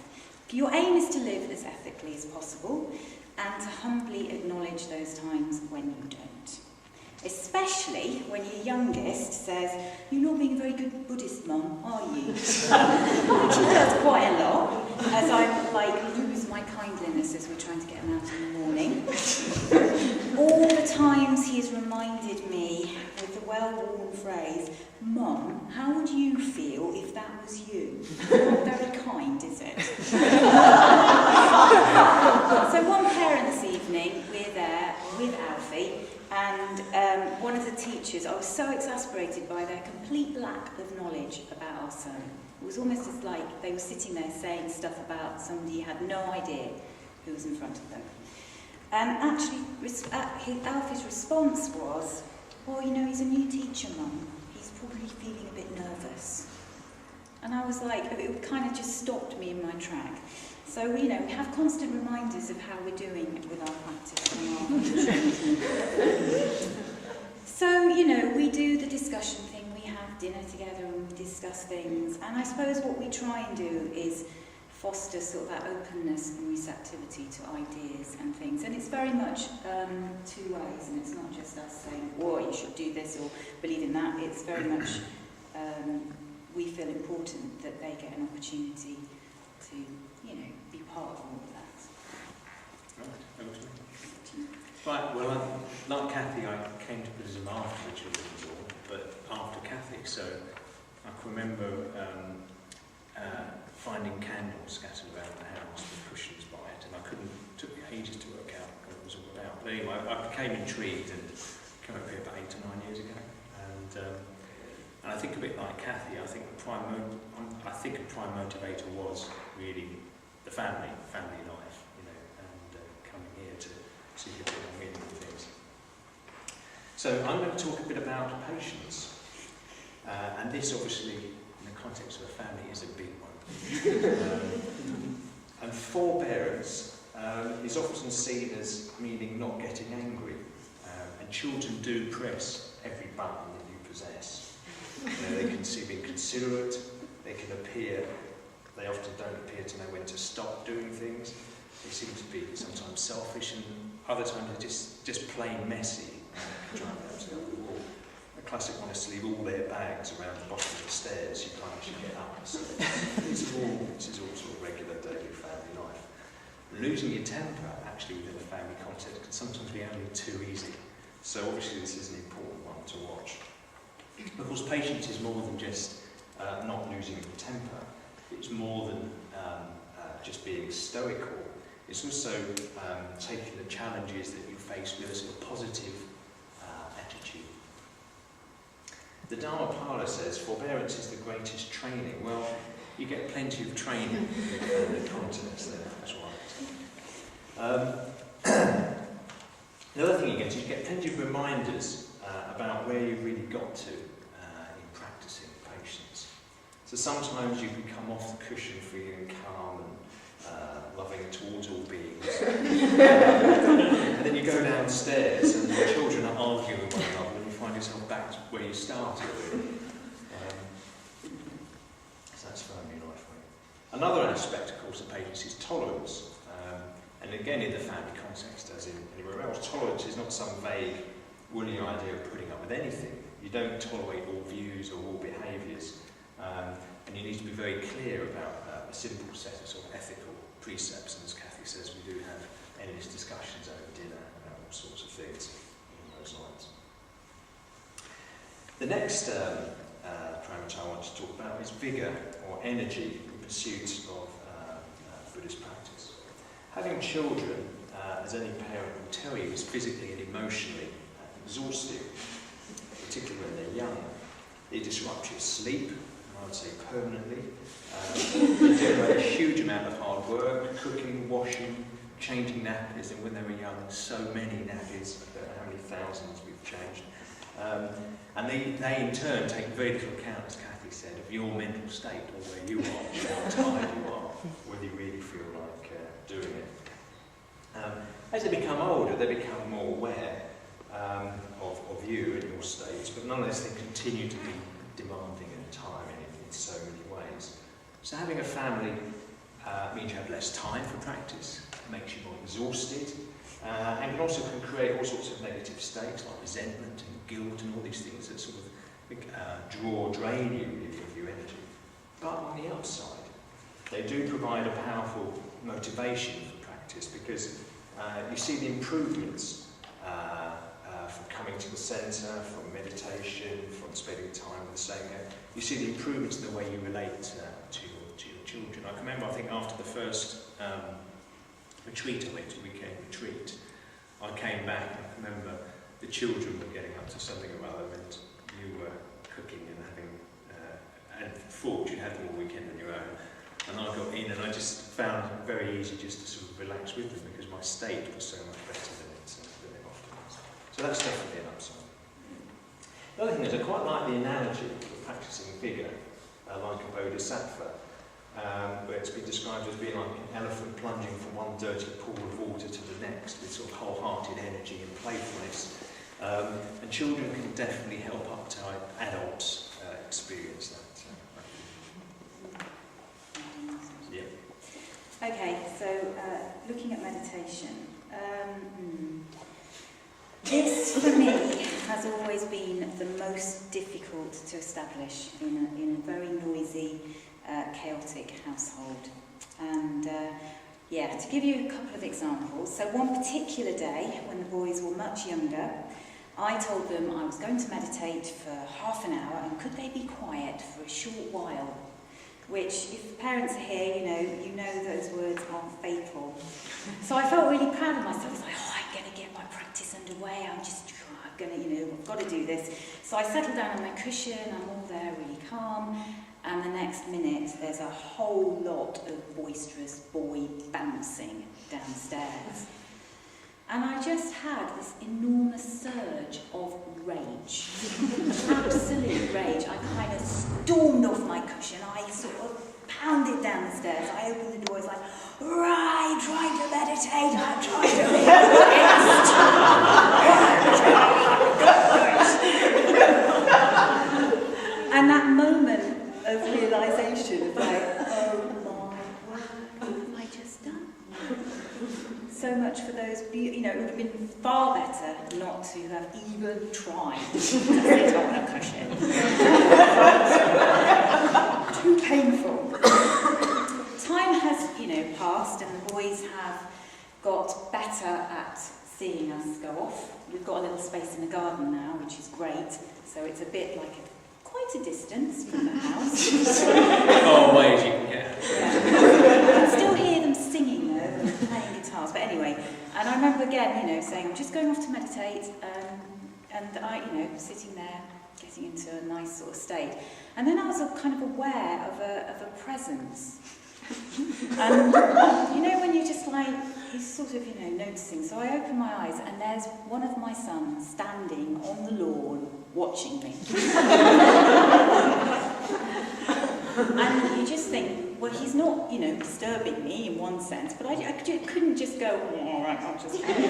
Your aim is to live as ethically as possible and to humbly acknowledge those times when you don't. Especially when your youngest says, you're not being a very good Buddhist, Mum, are you? Which he does quite a lot, as I lose my kindliness as we're trying to get him out in the morning. All the times he has reminded me with the well-worn phrase, Mum, how would you feel if that was you? Not very kind, is it? So one parent this evening, we're there with Alfie, and one of the teachers, I was so exasperated by their complete lack of knowledge about our son. It was almost as like they were sitting there saying stuff about somebody who had no idea who was in front of them. Actually, Alfie's response was, well, you know, he's a new teacher, Mum. He's probably feeling a bit nervous. And I was like, it kind of just stopped me in my track. So, you know, we have constant reminders of how we're doing with our practice and our So, you know, we do the discussion thing, we have dinner together and we discuss things. And I suppose what we try and do is foster sort of that openness and receptivity to ideas and things. And it's very much two ways, and it's not just us saying, oh, you should do this or believe in that. It's very much, we feel important that they get an opportunity to, you know, be part of all of that. Right, well, like Cathy, I came to Buddhism after the children were born, but after Cathy, so I can remember finding candles scattered around the house with cushions by it, and it took me ages to work out what it was all about. But anyway, I became intrigued and came up here about 8 or 9 years ago, and I think a bit like Cathy, I think a prime motivator was really the family life, you know, and coming here to see a bit more meaningful things. So I'm going to talk a bit about patience, and this obviously, in the context of a family, is a big one. And forbearance is often seen as meaning not getting angry, and children do press every button that you possess. You know, they can seem inconsiderate, they often don't appear to know when to stop doing things, they seem to be sometimes selfish, and other times they're just plain messy, trying to help the wall. The classic one is to leave all their bags around the bottom of the stairs you can't actually get up. So this is all sort of regular daily family life. Losing your temper, actually within a family context, can sometimes be only too easy. So obviously this is an important one to watch. Of course, patience is more than just not losing your temper. It's more than just being stoical. It's also taking the challenges that you face with a sort of positive attitude. The Dhammapada says forbearance is the greatest training. Well, you get plenty of training in the context there, that's right. The other thing you get plenty of reminders about where you really got to in practicing patience. So sometimes you can come off the cushion feeling calm and loving towards all beings. And then you go downstairs and the children are arguing with one another and you find yourself back to where you started. Another aspect, of course, of patience is tolerance. And again, in the family context, as in anywhere else, tolerance is not some vague, woolly idea of putting up with anything. You don't tolerate all views or all behaviours. And you need to be very clear about a simple set of sort of ethical precepts. And as Cathy says, we do have endless discussions over dinner about all sorts of things along those lines. The next parameter I want to talk about is vigour or energy in pursuit of Buddhist practice. Having children, as any parent will tell you, is physically and emotionally exhausting, particularly when they're young. They disrupt your sleep, I would say permanently. They generate a huge amount of hard work, cooking, washing, changing nappies, and when they were young, so many nappies, I don't know how many thousands we've changed. And they in turn take very little account, as Cathy said, of your mental state, or where you are, how tired you are, whether you really feel like doing it. As they become older, they become more aware of you and your states, but nonetheless they continue to be demanding and tiring in so many ways. So having a family means you have less time for practice, makes you more exhausted, and it also can create all sorts of negative states like resentment and guilt and all these things that sort of drain you of your energy. But on the upside, they do provide a powerful motivation for practice, because you see the improvements from coming to the centre, from meditation, from spending time with the sangha. You see the improvements in the way you relate to your children. I can remember, I think after the first retreat I went to, weekend retreat, I came back and I can remember the children were getting up to something or other, and you were cooking and having, and thought you'd have them all weekend on your own. And I got in and I just found it very easy just to sort of relax with them, because my state was so much better than it often is. So that's definitely an upside. The other thing is, I quite like the analogy of practicing vigour, like a bodhisattva, where it's been described as being like an elephant plunging from one dirty pool of water to the next with sort of wholehearted energy and playfulness. And children can definitely help up to adults experience that. Okay, so looking at meditation, this for me has always been the most difficult to establish in a very noisy, chaotic household. And yeah, to give you a couple of examples, so one particular day when the boys were much younger, I told them I was going to meditate for half an hour and could they be quiet for a short while. Which, if parents are here, you know those words are fatal. So I felt really proud of myself. I was like, I'm going to get my practice underway. I'm going to, I've got to do this. So I settled down on my cushion. I'm all there, really calm. And the next minute, there's a whole lot of boisterous boy bouncing downstairs. And I just had this enormous surge of rage. Absolute rage. I kind of stormed off my cushion. I sort of pounded down the stairs. I opened the door. It's like, right, trying to meditate. I'm trying to meditate. And that moment of realisation of like, oh my word, what have I just done? So much for those, it would have been far better not to have even tried to sit on a cushion. Too painful. Time has, passed, and the boys have got better at seeing us go off. We've got a little space in the garden now, which is great. So it's a bit like quite a distance from the house. Far away as you can get. Yeah. I can still hear them singing though, and playing guitars. But anyway, and I remember again, saying I'm just going off to meditate, and I, sitting there, getting into a nice sort of state. And then I was kind of aware of a presence. And when you just like, you're sort of, noticing. So I open my eyes and there's one of my sons standing on the lawn watching me. And you just think, well, he's not, disturbing me in one sense, but I couldn't just go, all right, I'll just because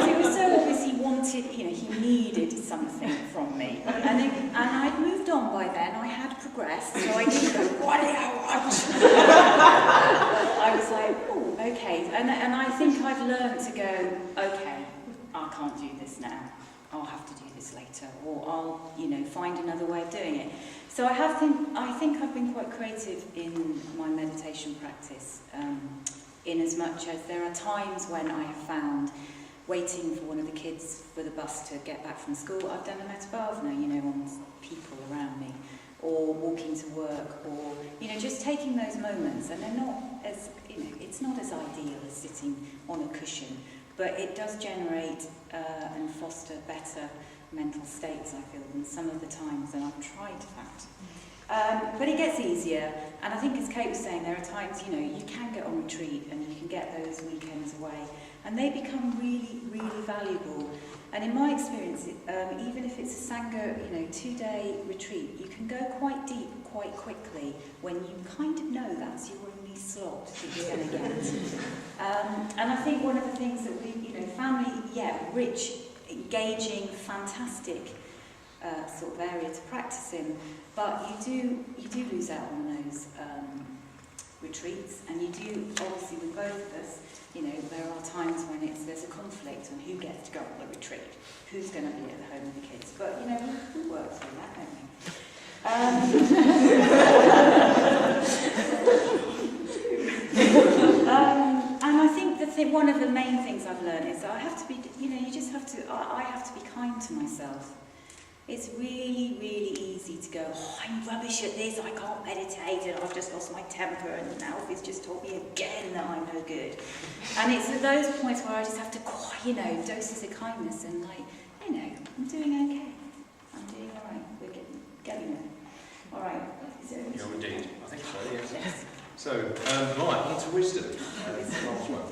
it was so obvious he wanted, he needed something from me. And I'd moved on by then. I had progressed progressed, so I didn't go, what do you want? I was like, oh, okay. And I think I've learned to go, okay, I can't do this now. I'll have to do this later, or I'll, find another way of doing it. So I think I've been quite creative in my meditation practice, in as much as there are times when I have found waiting for one of the kids for the bus to get back from school, I've done a Maitridasa, on people around me, or walking to work, or, just taking those moments, and they're not as, it's not as ideal as sitting on a cushion, but it does generate and foster better mental states, I feel, than some of the times, and I've tried that. But it gets easier, and I think as Kate was saying, there are times, you can get on retreat and you can get those weekends away, and they become really, really valuable. And in my experience, even if it's a sangha, 2-day retreat, you can go quite deep quite quickly when you kind of know that's your only slot that you're going to get. And I think one of the things that we, family, rich, engaging, fantastic sort of area to practice in, but you do lose out on those retreats, and you do, obviously with both of us, there are times when there's a conflict on who gets to go on the retreat, who's going to be at home with the kids, but we work through that, don't we? And I think one of the main things I've learned is that I have to be, I have to be kind to myself. It's really, really easy to go, I'm rubbish at this, I can't meditate, and I've just lost my temper, and Alfie's just told me again that I'm no good. And it's at those points where I just have to, doses of kindness, and I'm doing okay. I'm doing all right. We're getting there. All right. You're indeed. I think so, yes. So, right, on to wisdom. This is the last one.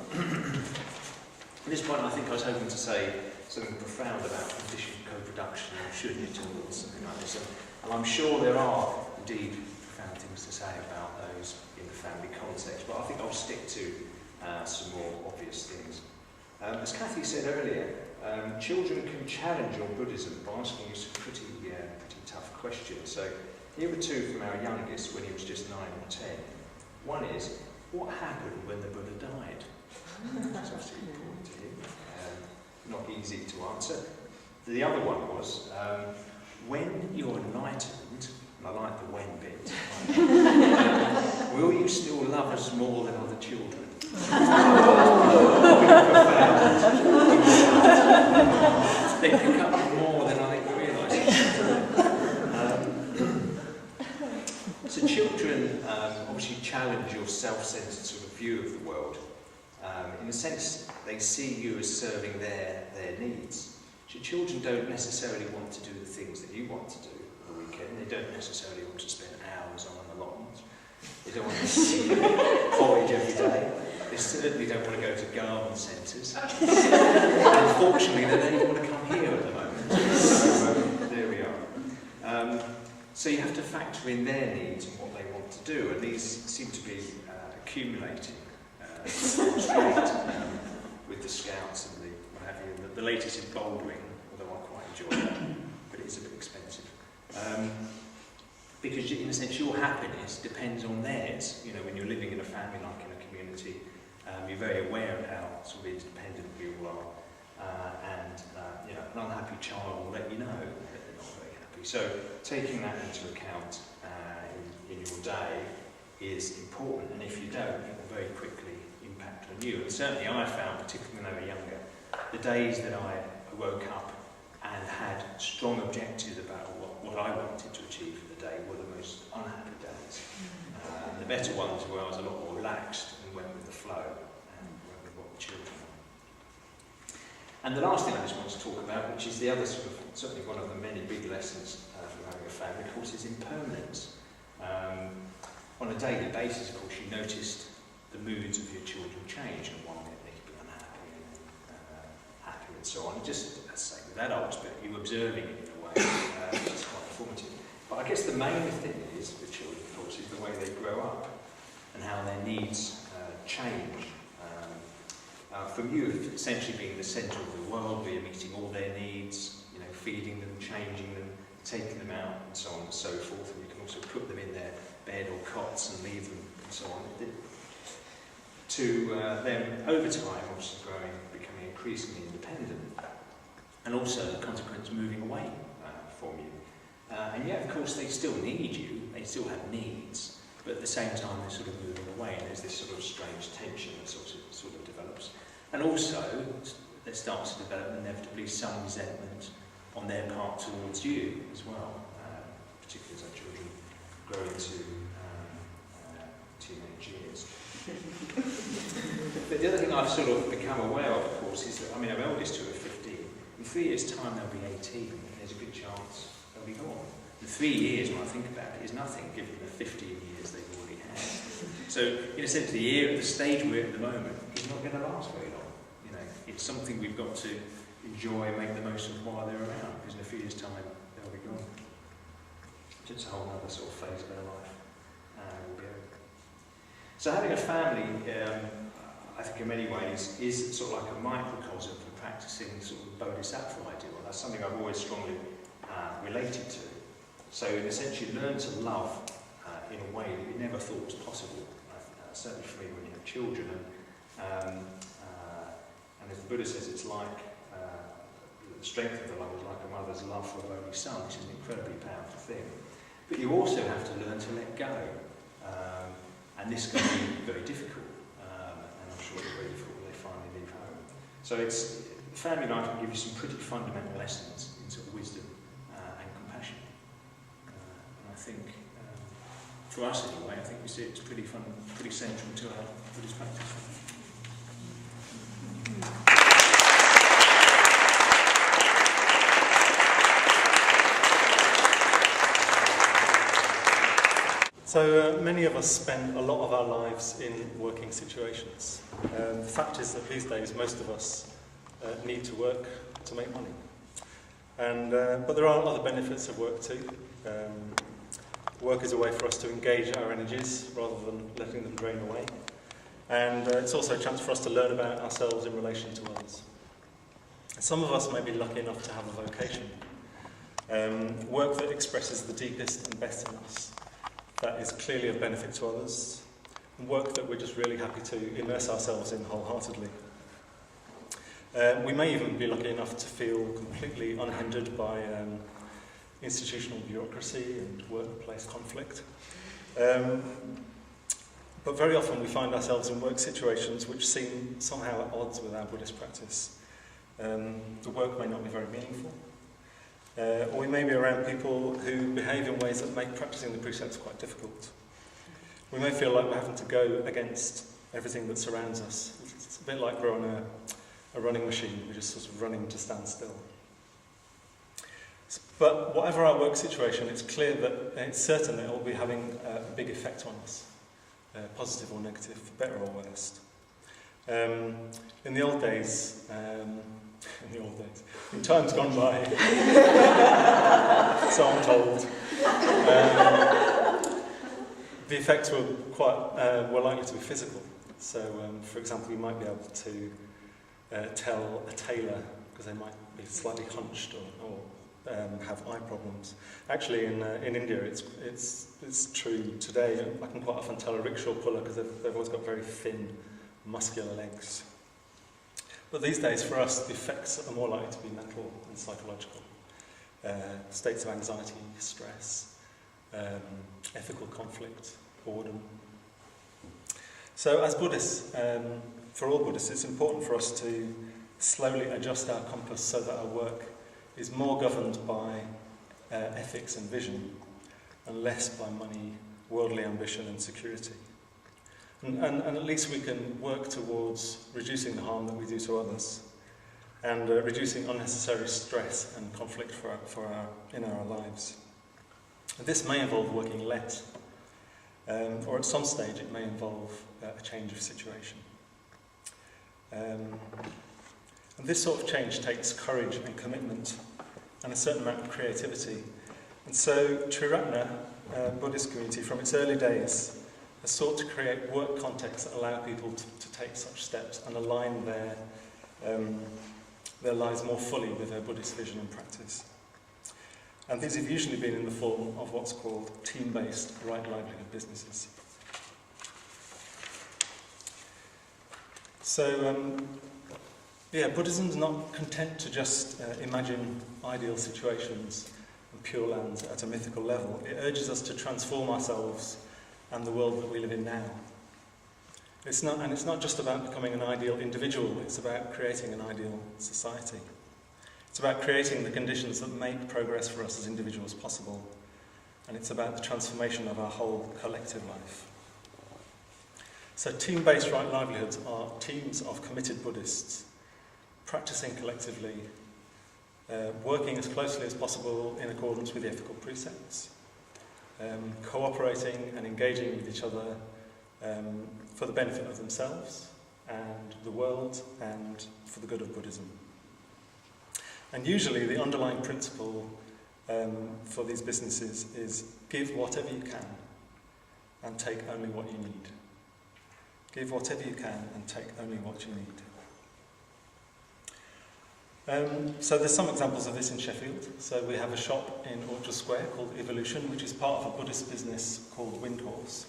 At this point, I think I was hoping to say something profound about conditioned co-production, or shouldn't it, or something like this. And I'm sure there are indeed profound things to say about those in the family context, but I think I'll stick to some more obvious things. As Cathy said earlier, children can challenge your Buddhism by asking you some pretty tough questions. So here are two from our youngest when he was just 9 or 10. One is, what happened when the Buddha died? That's obviously important to him. Not easy to answer. The other one was, when you're enlightened, and I like the when bit, will you still love us more than other children? They pick up more than I think we realise. So children obviously challenge your self-centred sort of view of the world. In a sense, they see you as serving their needs. So children don't necessarily want to do the things that you want to do on the weekend. They don't necessarily want to spend hours on an allotment. They don't want to see porridge every day. They certainly don't want to go to garden centres. Unfortunately, they don't even want to come here at the moment. So there we are. So you have to factor in their needs and what they want to do, and these seem to be accumulating. With the Scouts and the what have you. The latest is bouldering, although I quite enjoy that, but it's a bit expensive. Because in a sense your happiness depends on theirs. When you're living in a family, like in a community, you're very aware of how sort of interdependent we all are, and an unhappy child will let you know that they're not very happy. So taking that into account in your day is important, and if you don't, it will very quickly impact on you. And certainly I found, particularly when I was younger, the days that I woke up and had strong objectives about what I wanted to achieve for the day were the most unhappy days. And the better ones where I was a lot more relaxed and went with the flow and went with what the children wanted. And the last thing I just want to talk about, which is the other certainly one of the many big lessons from having a family, of course, is impermanence. On a daily basis, of course, you noticed the moods of your children change, and one minute they could be unhappy and happy and so on. Just as I say with adults, but you're observing it in a way that's quite informative. But I guess the main thing is with children, of course, is the way they grow up and how their needs change. From you essentially being the centre of the world, where you're meeting all their needs, feeding them, changing them, taking them out, and so on and so forth. And you can sort of put them in their bed or cots and leave them and so on. To them, over time, obviously becoming increasingly independent, and also the consequence moving away from you. And yet, of course, they still need you, they still have needs, but at the same time they're sort of moving away, and there's this sort of strange tension that sort of develops. And also, there starts to develop inevitably some resentment on their part towards you as well, particularly as our children grow into teenage years. But the other thing I've sort of become aware of course, is that, I mean, our eldest two are 15. In 3 years' time, they'll be 18, and there's a good chance they'll be gone. And 3 years, when I think about it, is nothing given the 15 years they've already had. So, in a sense, the stage we're at the moment is not going to last very long. You know, it's something we've got to enjoy and make the most of while they're around, because in a few years' time, they'll be gone. It's a whole other sort of phase of their life will be over. So having a family, I think in many ways, is sort of like a microcosm for practicing sort of Bodhisattva ideal. That's something I've always strongly related to. So in a sense, you learn to love in a way that you never thought was possible. Certainly for me, when you have children, and as the Buddha says, it's like the strength of the love is like a mother's love for her only son, which is an incredibly powerful thing. But you also have to learn to let go. And this can be very difficult, and I'm sure they're ready for when they finally leave home. So family life can give you some pretty fundamental lessons in sort of wisdom and compassion. And I think, for us anyway, I think we see it's pretty central to our Buddhist practice. So many of us spend a lot of our lives in working situations. The fact is that these days most of us need to work to make money. But there are other benefits of work too. Work is a way for us to engage our energies rather than letting them drain away. And it's also a chance for us to learn about ourselves in relation to others. Some of us may be lucky enough to have a vocation. Work that expresses the deepest and best in us. That is clearly of benefit to others, and work that we're just really happy to immerse ourselves in wholeheartedly. We may even be lucky enough to feel completely unhindered by institutional bureaucracy and workplace conflict. But very often we find ourselves in work situations which seem somehow at odds with our Buddhist practice. The work may not be very meaningful. Or we may be around people who behave in ways that make practicing the precepts quite difficult. We may feel like we're having to go against everything that surrounds us. It's a bit like we're on a running machine, we're just sort of running to stand still. But whatever our work situation, it's clear that it's certain that it will be having a big effect on us, positive or negative, for better or worse. In the old days, in times gone by, so I'm told, the effects were likely to be physical. So, for example, you might be able to tell a tailor because they might be slightly hunched or have eye problems. Actually, in India, it's true today. I can quite often tell a rickshaw puller because they've always got very thin, muscular legs. But these days, for us, the effects are more likely to be mental and psychological. States of anxiety, stress, ethical conflict, boredom. So as Buddhists, for all Buddhists, it's important for us to slowly adjust our compass so that our work is more governed by ethics and vision and less by money, worldly ambition and security. And at least we can work towards reducing the harm that we do to others and reducing unnecessary stress and conflict in our lives. And this may involve working less, or at some stage it may involve a change of situation. And this sort of change takes courage and commitment and a certain amount of creativity. And so Triratna, Buddhist community, from its early days, has sought to create work contexts that allow people to take such steps and align their lives more fully with their Buddhist vision and practice. And these have usually been in the form of what's called team-based right livelihood businesses. So, Buddhism's not content to just imagine ideal situations and pure lands at a mythical level. It urges us to transform ourselves and the world that we live in now. It's not just about becoming an ideal individual, it's about creating an ideal society. It's about creating the conditions that make progress for us as individuals possible, and it's about the transformation of our whole collective life. So team-based right livelihoods are teams of committed Buddhists, practicing collectively, working as closely as possible in accordance with the ethical precepts, cooperating and engaging with each other for the benefit of themselves and the world and for the good of Buddhism. And usually the underlying principle for these businesses is give whatever you can and take only what you need. Give whatever you can and take only what you need. So there's some examples of this in Sheffield. So we have a shop in Orchard Square called Evolution, which is part of a Buddhist business called Windhorse,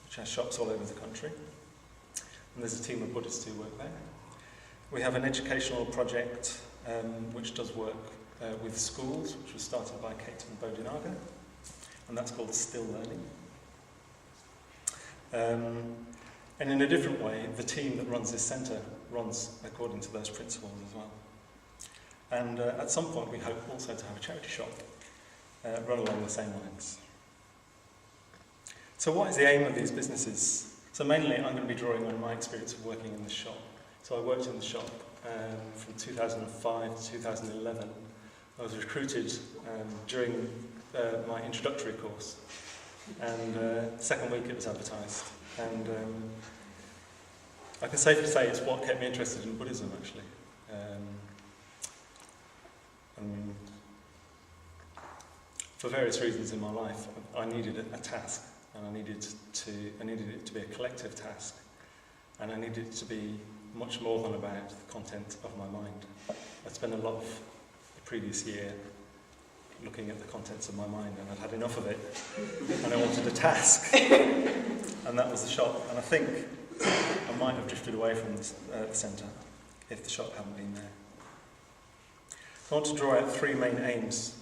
which has shops all over the country. And there's a team of Buddhists who work there. We have an educational project which does work with schools, which was started by Kate Arrowsmith, and that's called Still Learning. And in a different way, the team that runs this centre runs according to those principles as well. And at some point we hope also to have a charity shop run along the same lines. So what is the aim of these businesses? So mainly I'm going to be drawing on my experience of working in the shop. So I worked in the shop from 2005 to 2011. I was recruited during my introductory course, and second week it was advertised. And I can safely say it's what kept me interested in Buddhism, actually. For various reasons in my life, I needed a task, and I needed it to be a collective task, and I needed it to be much more than about the content of my mind. I'd spent a lot of the previous year looking at the contents of my mind, and I'd had enough of it, and I wanted a task, and that was the shop. And I think I might have drifted away from the centre if the shop hadn't been there. I want to draw out three main aims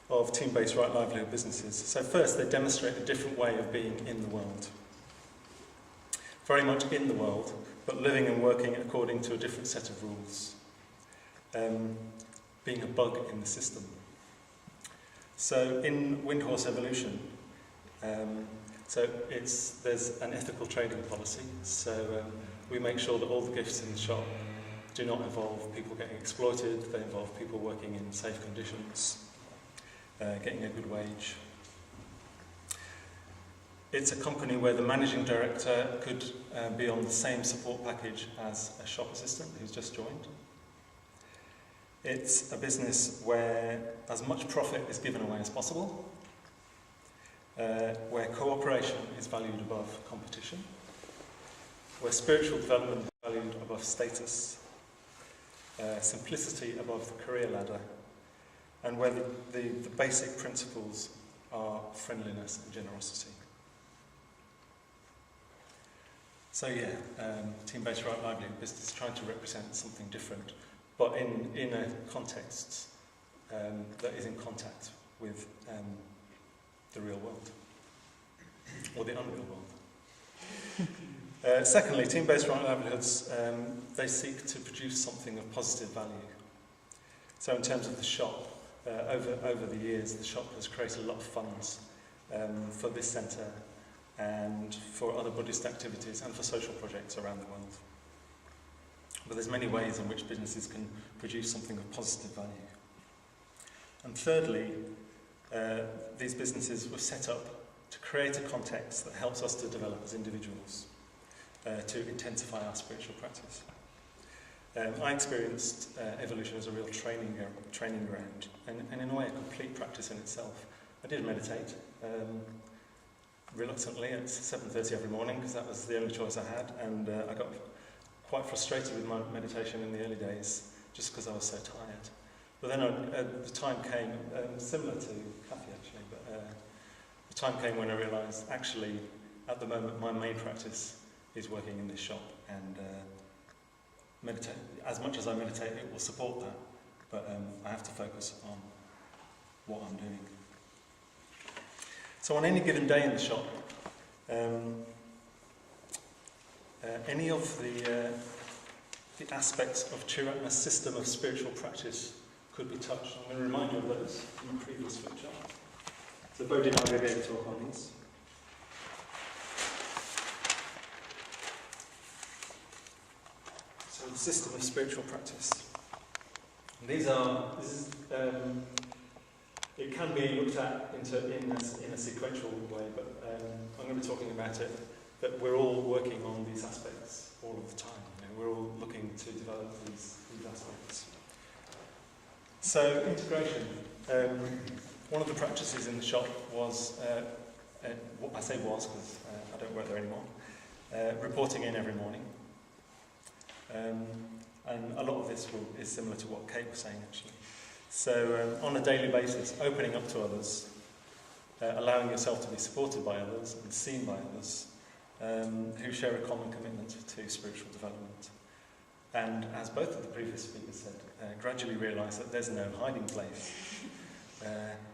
of team-based right livelihood businesses. So first, they demonstrate a different way of being in the world. Very much in the world, but living and working according to a different set of rules. Being a bug in the system. So in Windhorse Evolution, there's an ethical trading policy. So we make sure that all the gifts in the shop do not involve people getting exploited. They involve people working in safe conditions, getting a good wage. It's a company where the managing director could be on the same support package as a shop assistant who's just joined. It's a business where as much profit is given away as possible, where cooperation is valued above competition, where spiritual development is valued above status, simplicity above the career ladder, and where the basic principles are friendliness and generosity. So team-based right livelihood business is trying to represent something different, but in a context that is in contact with the real world, or the unreal world. Secondly, team-based right livelihoods, they seek to produce something of positive value. So in terms of the shop, over the years, the shop has created a lot of funds for this centre and for other Buddhist activities and for social projects around the world. But there's many ways in which businesses can produce something of positive value. And thirdly, these businesses were set up to create a context that helps us to develop as individuals, to intensify our spiritual practice. I experienced evolution as a real training ground, and in a way a complete practice in itself. I did meditate, reluctantly at 7:30 every morning, because that was the only choice I had, and I got quite frustrated with my meditation in the early days, just because I was so tired. But then the time came, similar to Cathy actually, but the time came when I realised actually at the moment my main practice is working in this shop, and meditate. As much as I meditate, it will support that, but I have to focus on what I'm doing. So on any given day in the shop, any of the aspects of Chiratna's system of spiritual practice could be touched. I'm going to remind you of those from the previous flipchart. So Bodhi and I will be able to talk on these. So the system of spiritual practice. And it can be looked at in a sequential way, but I'm going to be talking about it, that we're all working on these aspects all of the time. We're all looking to develop these aspects. So, integration. One of the practices in the shop was, what I say was because I don't work there anymore, reporting in every morning. And a lot of this is similar to what Kate was saying actually. So, on a daily basis, opening up to others, allowing yourself to be supported by others and seen by others, who share a common commitment to spiritual development. And as both of the previous speakers said, gradually realise that there's no hiding place.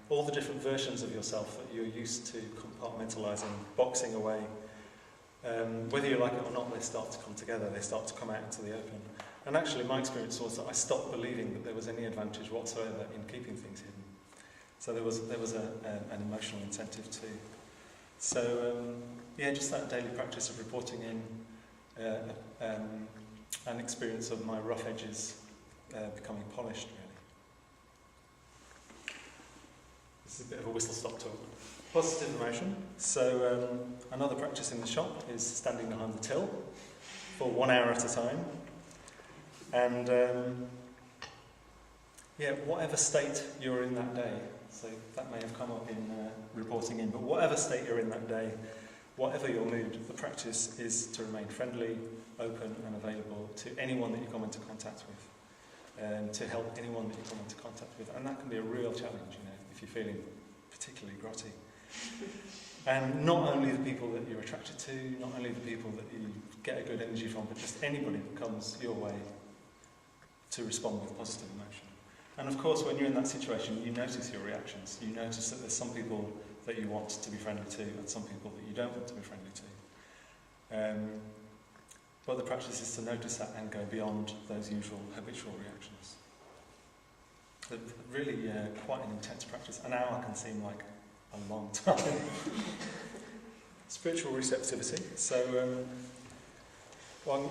All the different versions of yourself that you're used to compartmentalising, boxing away, whether you like it or not, they start to come together, they start to come out into the open. And actually my experience was that I stopped believing that there was any advantage whatsoever in keeping things hidden. So there was an emotional incentive too. So just that daily practice of reporting in, an experience of my rough edges becoming polished, really. This is a bit of a whistle-stop tour. Positive emotion. So another practice in the shop is standing behind the till for 1 hour at a time. And whatever state you're in that day, so that may have come up in reporting in, but whatever state you're in that day, whatever your mood, the practice is to remain friendly, open and available to anyone that you come into contact with, and to help anyone that you come into contact with. And that can be a real challenge, if you're feeling particularly grotty. And not only the people that you're attracted to, not only the people that you get a good energy from, but just anybody that comes your way to respond with positive emotion. And of course, when you're in that situation, you notice your reactions. You notice that there's some people that you want to be friendly to and some people that you don't want to be friendly to. But the practice is to notice that and go beyond those usual habitual reactions. But really quite an intense practice. An hour can seem like a long time. Spiritual receptivity. So I'm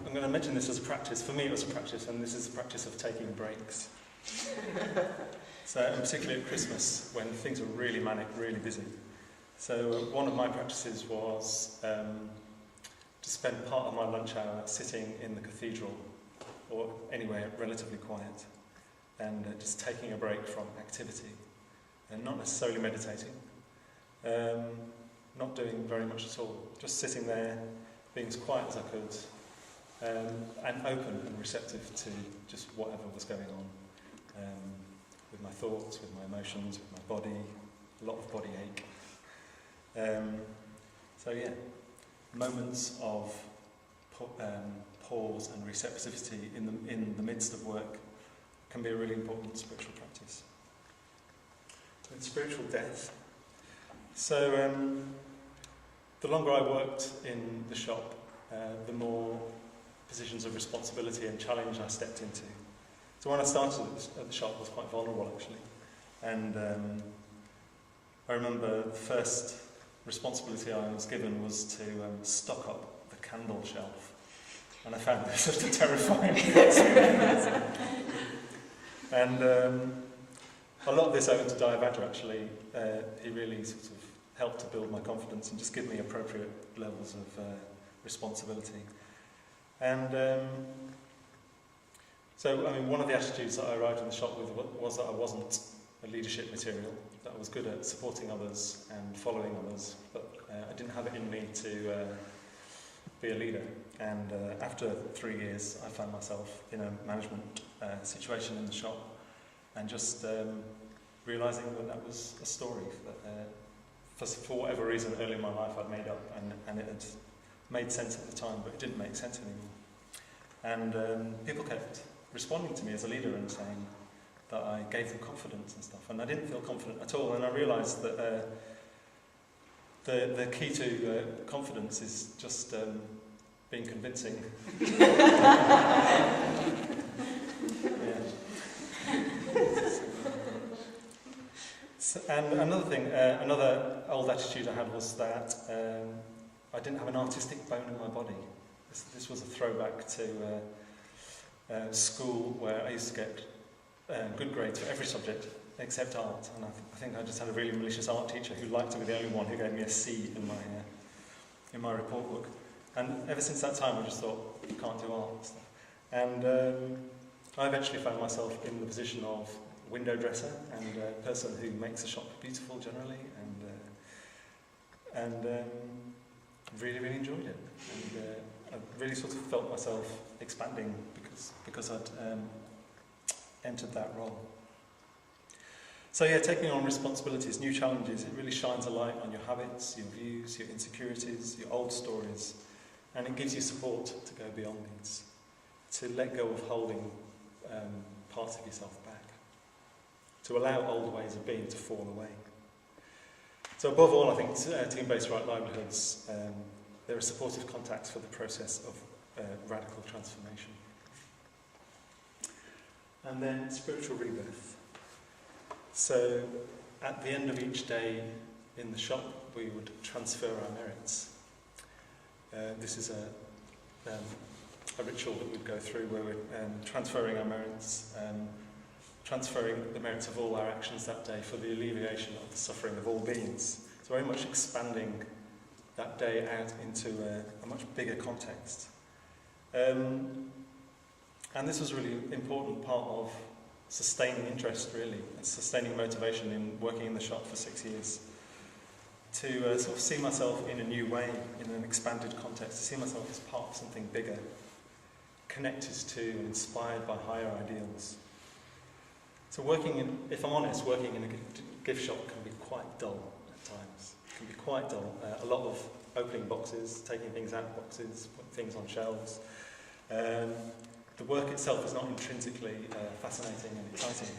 going to mention this as a practice. For me it was a practice, and this is a practice of taking breaks. So, and particularly at Christmas, when things are really manic, really busy. So one of my practices was to spend part of my lunch hour sitting in the cathedral, or anywhere relatively quiet, and just taking a break from activity, and not necessarily meditating, not doing very much at all, just sitting there, being as quiet as I could, and open and receptive to just whatever was going on. With my thoughts, with my emotions, with my body, a lot of body ache. Moments of pause and receptivity in the midst of work can be a really important spiritual practice. With spiritual depth. So the longer I worked in the shop, the more positions of responsibility and challenge I stepped into. So when I started at the shop, I was quite vulnerable actually, and I remember the first responsibility I was given was to stock up the candle shelf, and I found this just a terrifying experience. And a lot of this owed to Vadanya actually. He really sort of helped to build my confidence and just give me appropriate levels of responsibility. And one of the attitudes that I arrived in the shop with was that I wasn't a leadership material, that I was good at supporting others and following others, but I didn't have it in me to be a leader. And after 3 years, I found myself in a management situation in the shop, and just realising that was a story that for whatever reason early in my life I'd made up, and it had made sense at the time, but it didn't make sense anymore. And people kept responding to me as a leader and saying that I gave them confidence and stuff, and I didn't feel confident at all. And I realised that the key to confidence is just being convincing. So, and another thing, another old attitude I had was that I didn't have an artistic bone in my body. This was a throwback to school, where I used to get good grades for every subject except art, and I think I just had a really malicious art teacher who liked to be the only one who gave me a C in my report book. And ever since that time I just thought, I can't do art and stuff. And I eventually found myself in the position of window dresser and a person who makes a shop beautiful generally, and really enjoyed it, and I really sort of felt myself expanding because I'd entered that role. So yeah, taking on responsibilities, new challenges, it really shines a light on your habits, your views, your insecurities, your old stories, and it gives you support to go beyond these, to let go of holding parts of yourself back, to allow old ways of being to fall away. So above all, I think team-based right livelihoods, there are supportive contacts for the process of radical transformation. And then spiritual rebirth. So at the end of each day in the shop, we would transfer our merits. This is a ritual that we'd go through where we're transferring our merits, transferring the merits of all our actions that day for the alleviation of the suffering of all beings. So very much expanding that day out into a much bigger context. And this was a really important part of sustaining interest, really, and sustaining motivation in working in the shop for 6 years. To sort of see myself in a new way, in an expanded context, to see myself as part of something bigger, connected to and inspired by higher ideals. So if I'm honest, working in a gift shop can be quite dull at times. It can be quite dull. A lot of opening boxes, taking things out of boxes, putting things on shelves. The work itself is not intrinsically fascinating and exciting.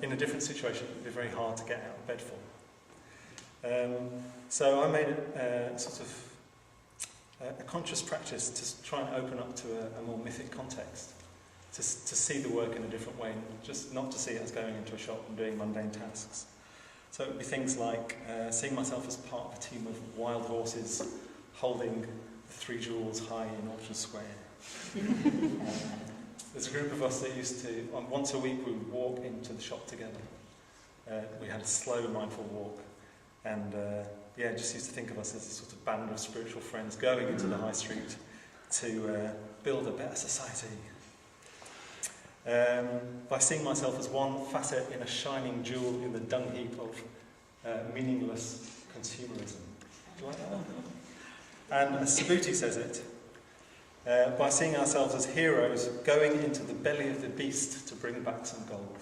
In a different situation, it would be very hard to get out of bed for. So I made it sort of a conscious practice to try and open up to a more mythic context, to see the work in a different way, just not to see it as going into a shop and doing mundane tasks. So it would be things like seeing myself as part of a team of wild horses holding the 3 jewels high in Orchard Square. There's a group of us that used to, once a week, we would walk into the shop together. We had a slow, mindful walk, and just used to think of us as a sort of band of spiritual friends going into the high street to build a better society. By seeing myself as one facet in a shining jewel in the dung heap of meaningless consumerism. Do you like that one? And as Subhuti says it, by seeing ourselves as heroes going into the belly of the beast to bring back some gold.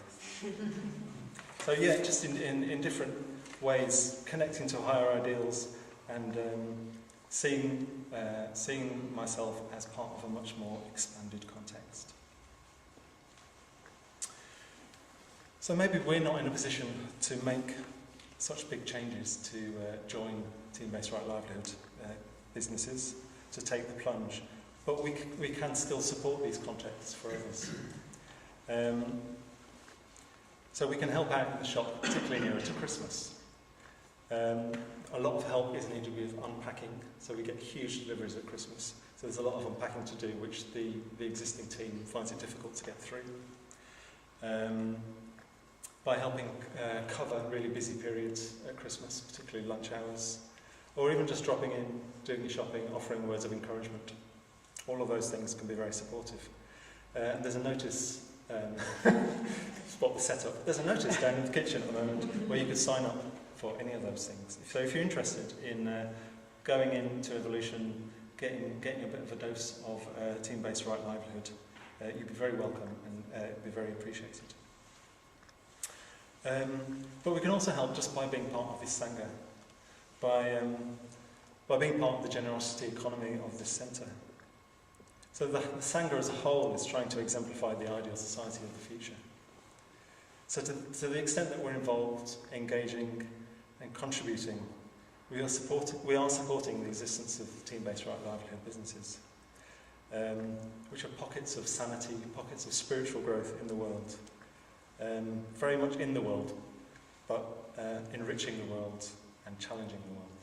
So yeah, just in different ways, connecting to higher ideals and seeing myself as part of a much more expanded context. So maybe we're not in a position to make such big changes to join team-based right livelihood businesses, to take the plunge. But we can still support these contexts for others. So we can help out in the shop, particularly nearer to Christmas. A lot of help is needed with unpacking, so we get huge deliveries at Christmas. So there's a lot of unpacking to do, which the existing team finds it difficult to get through. By helping cover really busy periods at Christmas, particularly lunch hours, or even just dropping in, doing your shopping, offering words of encouragement. All of those things can be very supportive. And there's a notice, spot the setup, there's a notice down in the kitchen at the moment where you could sign up for any of those things. So if you're interested in going into Evolution, getting a bit of a dose of team-based right livelihood, you'd be very welcome and be very appreciated. But we can also help just by being part of this sangha, by being part of the generosity economy of this centre. So the sangha as a whole is trying to exemplify the ideal society of the future. So to the extent that we're involved, engaging and contributing, we are supporting the existence of team-based right livelihood businesses, which are pockets of sanity, pockets of spiritual growth in the world, very much in the world, but enriching the world and challenging the world.